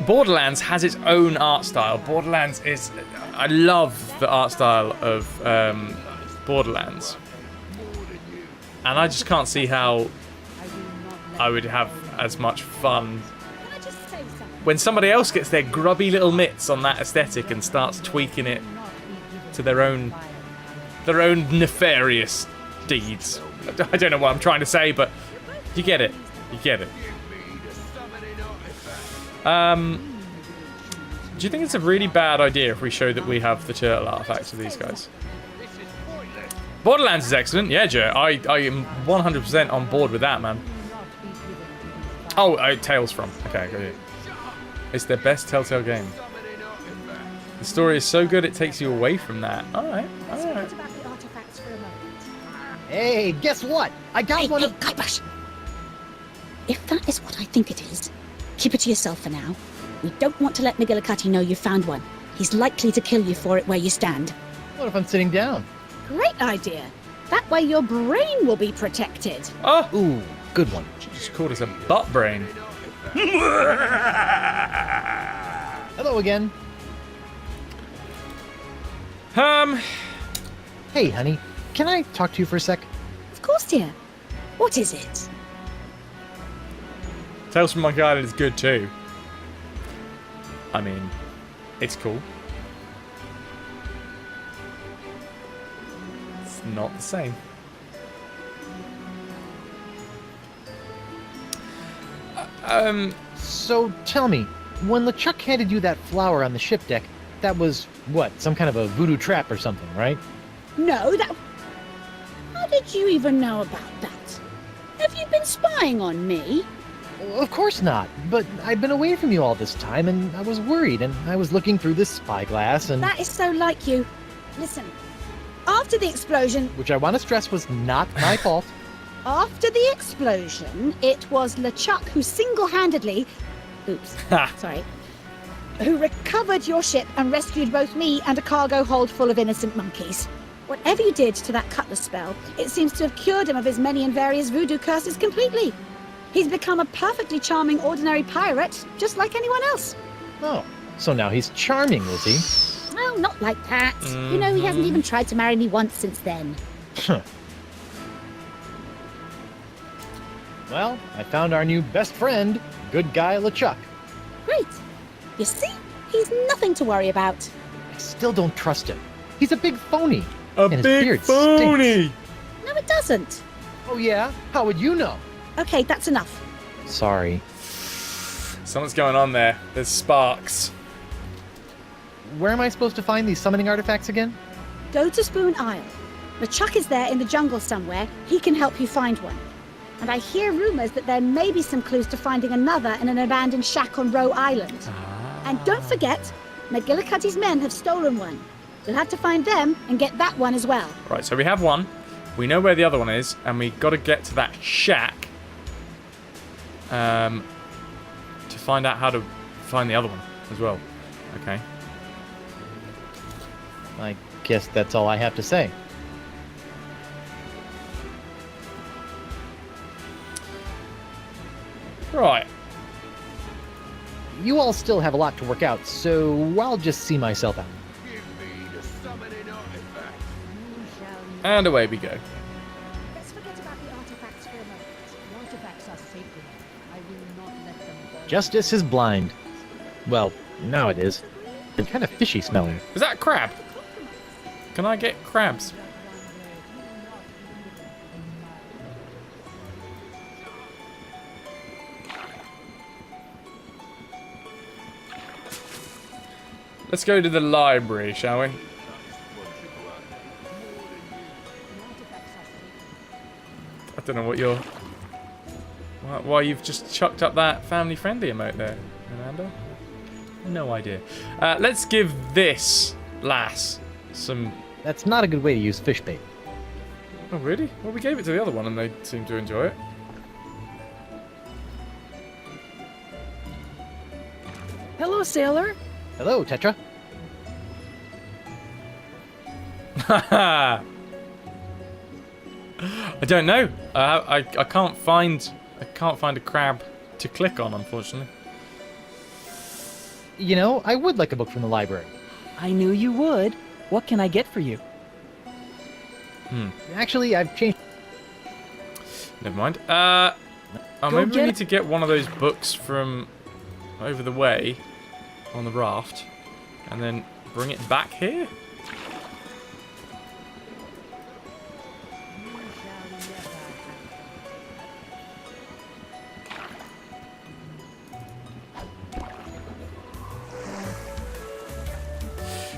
Borderlands has its own art style. I love the art style of Borderlands, and I just can't see how I would have as much fun when somebody else gets their grubby little mitts on that aesthetic and starts tweaking it to their own nefarious deeds. I don't know what I'm trying to say, but you get it. You get it. Do you think it's a really bad idea if we show that we have the turtle artifacts of these guys? Borderlands is excellent. Yeah, Joe. I am 100% on board with that, man. Oh, Tales from. Okay, got it. It's their best Telltale game. The story is so good it takes you away from that. Alright. Hey, guess what? I got one of... Guybrush! If that is what I think it is, keep it to yourself for now. We don't want to let McGillicuddy know you found one. He's likely to kill you for it where you stand. What if I'm sitting down? Great idea. That way your brain will be protected. Oh! Ooh, good one. She just called us a butt brain. Hello again. Hey, honey. Can I talk to you for a sec? Of course, dear. What is it? Tales from Monkey Island is good too. I mean, it's cool. It's not the same. So tell me, when LeChuck handed you that flower on the ship deck, that was, what, some kind of a voodoo trap or something, right? No, that... How did you even know about that? Have you been spying on me? Of course not, but I've been away from you all this time, and I was worried, and I was looking through this spyglass, and... That is so like you. Listen, after the explosion... Which I want to stress was not my fault. After the explosion, it was LeChuck who single-handedly... Oops, sorry. Who recovered your ship and rescued both me and a cargo hold full of innocent monkeys. Whatever you did to that cutlass spell, it seems to have cured him of his many and various voodoo curses completely. He's become a perfectly charming ordinary pirate, just like anyone else. Oh, so now he's charming, is he? Well, not like that. You know, he hasn't even tried to marry me once since then. Well, I found our new best friend, good guy LeChuck. Great. You see? He's nothing to worry about. I still don't trust him. He's a big phony. A and his big beard phony! stinks. No, it doesn't. Oh yeah? How would you know? Okay, that's enough. Sorry. Something's going on there. There's sparks. Where am I supposed to find these summoning artifacts again? Go to Spoon Isle. LeChuck is there in the jungle somewhere. He can help you find one. And I hear rumors that there may be some clues to finding another in an abandoned shack on Roe Island. And don't forget, McGillicuddy's men have stolen one. You'll have to find them and get that one as well. Right, so we have one. We know where the other one is, and we got to get to that shack to find out how to find the other one as well. Okay. I guess that's all I have to say. Right. You all still have a lot to work out, so I'll just see myself out. And away we go. Let's forget about the artifacts for a moment. The artifacts are sacred. I will not let them go. Justice is blind. Well, now it is. They're kind of fishy smelling. Is that a crab? Can I get crabs? Let's go to the library, shall we? I don't know what you're... Why you've just chucked up that family-friendly emote there, Miranda? No idea. Let's give this lass some... That's not a good way to use fish bait. Oh, really? Well, we gave it to the other one and they seem to enjoy it. Hello, sailor. Hello, Tetra. I don't know. I can't find a crab to click on, unfortunately. You know, I would like a book from the library. I knew you would. What can I get for you? Actually, I've changed. Never mind. Oh, maybe we get need to get one of those books from over the way on the raft and then bring it back here.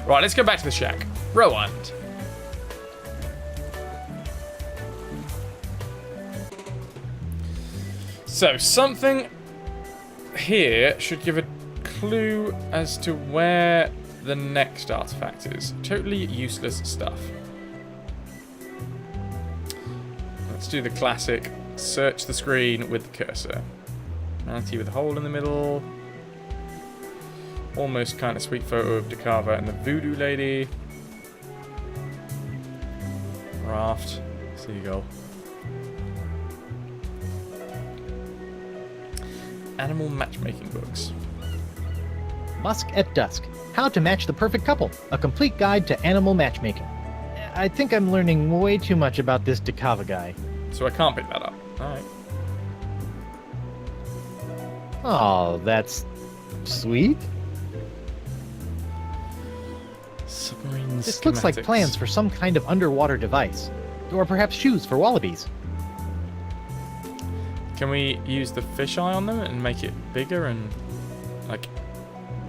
Right, let's go back to the shack. Row Island. So, something here should give a clue as to where the next artifact is. Totally useless stuff. Let's do the classic search the screen with the cursor. Manatee with a hole in the middle. Almost kind of sweet photo of Dakava and the voodoo lady. Raft. Seagull. Animal matchmaking books. Musk at Dusk. How to Match the Perfect Couple. A complete guide to animal matchmaking. I think I'm learning way too much about this Dakava guy. So I can't pick that up. Alright. Oh, that's sweet. Submarine This looks like schematics. plans for some kind of underwater device. Or perhaps shoes for wallabies. Can we use the fisheye on them and make it bigger and, like...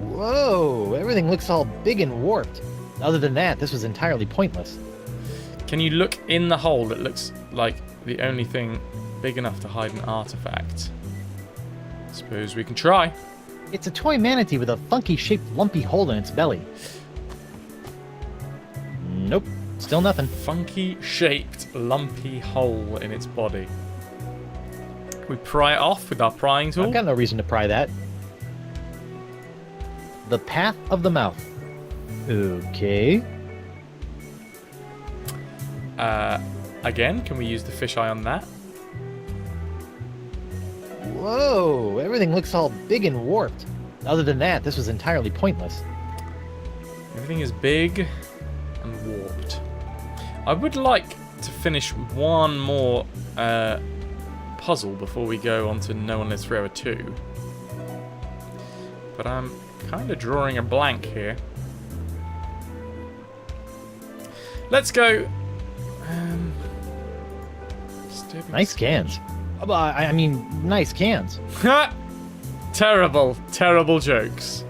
Whoa, everything looks all big and warped. Other than that, this was entirely pointless. Can you look in the hole? It looks like the only thing big enough to hide an artifact. Suppose we can try. It's a toy manatee with a funky-shaped lumpy hole in its belly. Nope, still nothing. Funky-shaped lumpy hole in its body. We pry it off with our prying tool. I've got no reason to pry that. The Path of the Mouth. Okay. Again, can we use the fisheye on that? Whoa, everything looks all big and warped. Other than that, this was entirely pointless. Everything is big and warped. I would like to finish one more puzzle before we go on to No One Lives Forever 2. but I'm kind of drawing a blank here. Let's go. Nice cans. I mean, nice cans. Terrible, terrible jokes.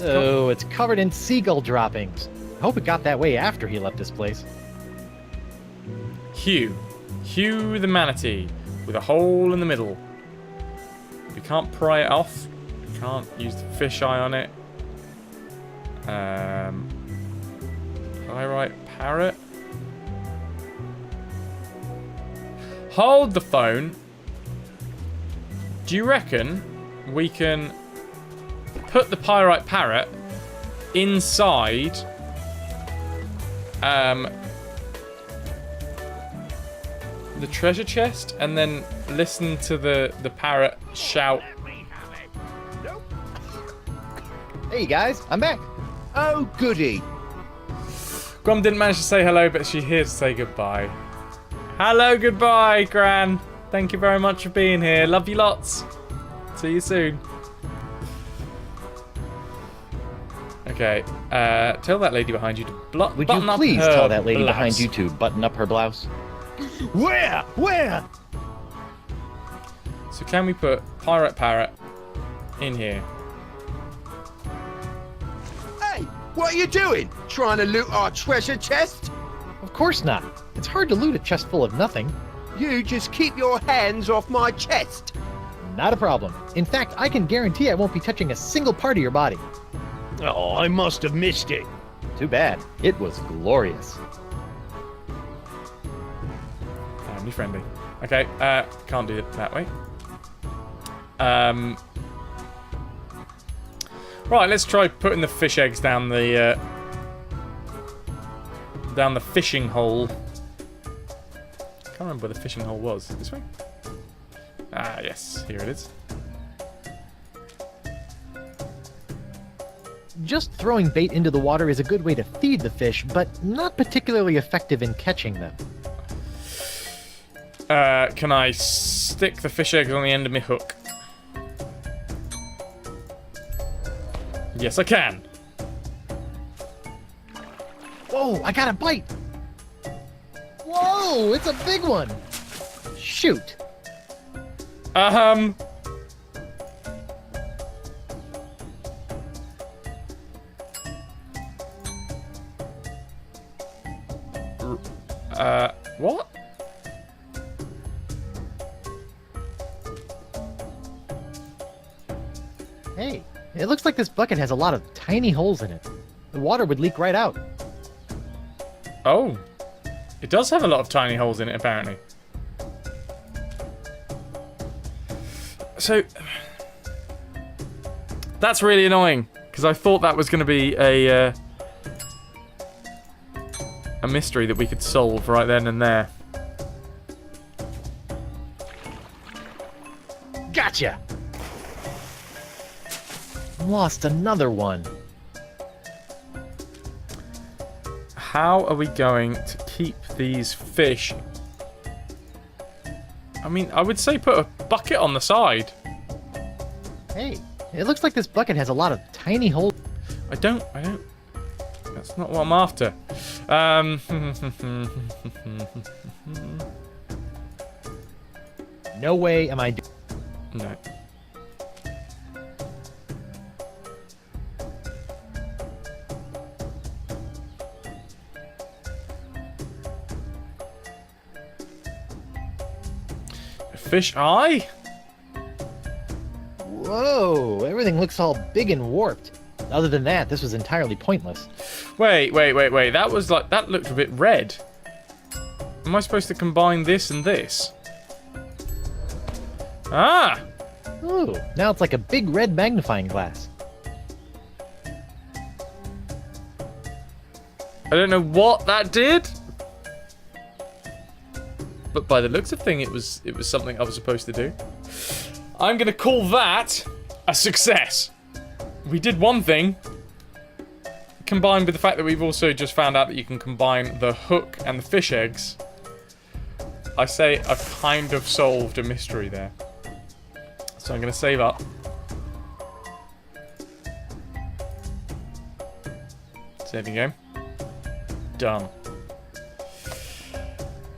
Oh, it's covered in seagull droppings. I hope it got that way after he left this place. Hugh the manatee with a hole in the middle. We can't pry it off. We can't use the fisheye on it. Pyrite parrot. Hold the phone. Do you reckon we can put the pyrite parrot inside the treasure chest and then listen to the parrot shout? Hey guys, I'm back. Oh, goody. Grom didn't manage to say hello, but she's here to say goodbye. Hello, goodbye, Gran. Thank you very much for being here. Love you lots. See you soon. Okay, tell that lady behind you to Would button you up please her tell that lady blouse. behind you to button up her blouse? Where? Where? So can we put Pirate Parrot in here? Hey, what are you doing? Trying to loot our treasure chest? Of course not. It's hard to loot a chest full of nothing. You just keep your hands off my chest. Not a problem. In fact, I can guarantee I won't be touching a single part of your body. Oh, I must have missed it. Too bad. It was glorious. Family friendly. Okay, can't do it that way. Right, let's try putting the fish eggs down the fishing hole. Can't remember where the fishing hole was. This way? Ah, yes, here it is. Just throwing bait into the water is a good way to feed the fish, but not particularly effective in catching them. Can I stick the fish eggs on the end of my hook? Yes, I can. Whoa, I got a bite! Whoa, it's a big one! Shoot. What? Hey, it looks like this bucket has a lot of tiny holes in it. The water would leak right out. Oh. It does have a lot of tiny holes in it, apparently. So, that's really annoying, because I thought that was going to be a mystery that we could solve right then and there. Gotcha! Lost another one. How are we going to keep these fish? I mean, I would say put a bucket on the side. Hey, it looks like this bucket has a lot of tiny holes. I don't. That's not what I'm after. No way am I No. Fish eye? Whoa, everything looks all big and warped. Other than that, this was entirely pointless. Wait. That was like, that looked a bit red. Am I supposed to combine this and this? Ah! Ooh, now it's like a big red magnifying glass. I don't know what that did. But by the looks of things, it was something I was supposed to do. I'm gonna call that a success. We did one thing, combined with the fact that we've also just found out that you can combine the hook and the fish eggs. I say I've kind of solved a mystery there. So I'm going to save up. Saving game. Done.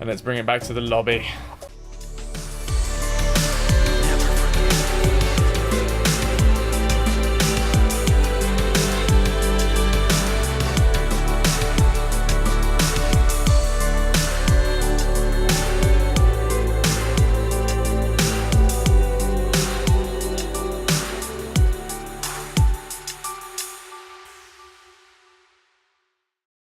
And let's bring it back to the lobby.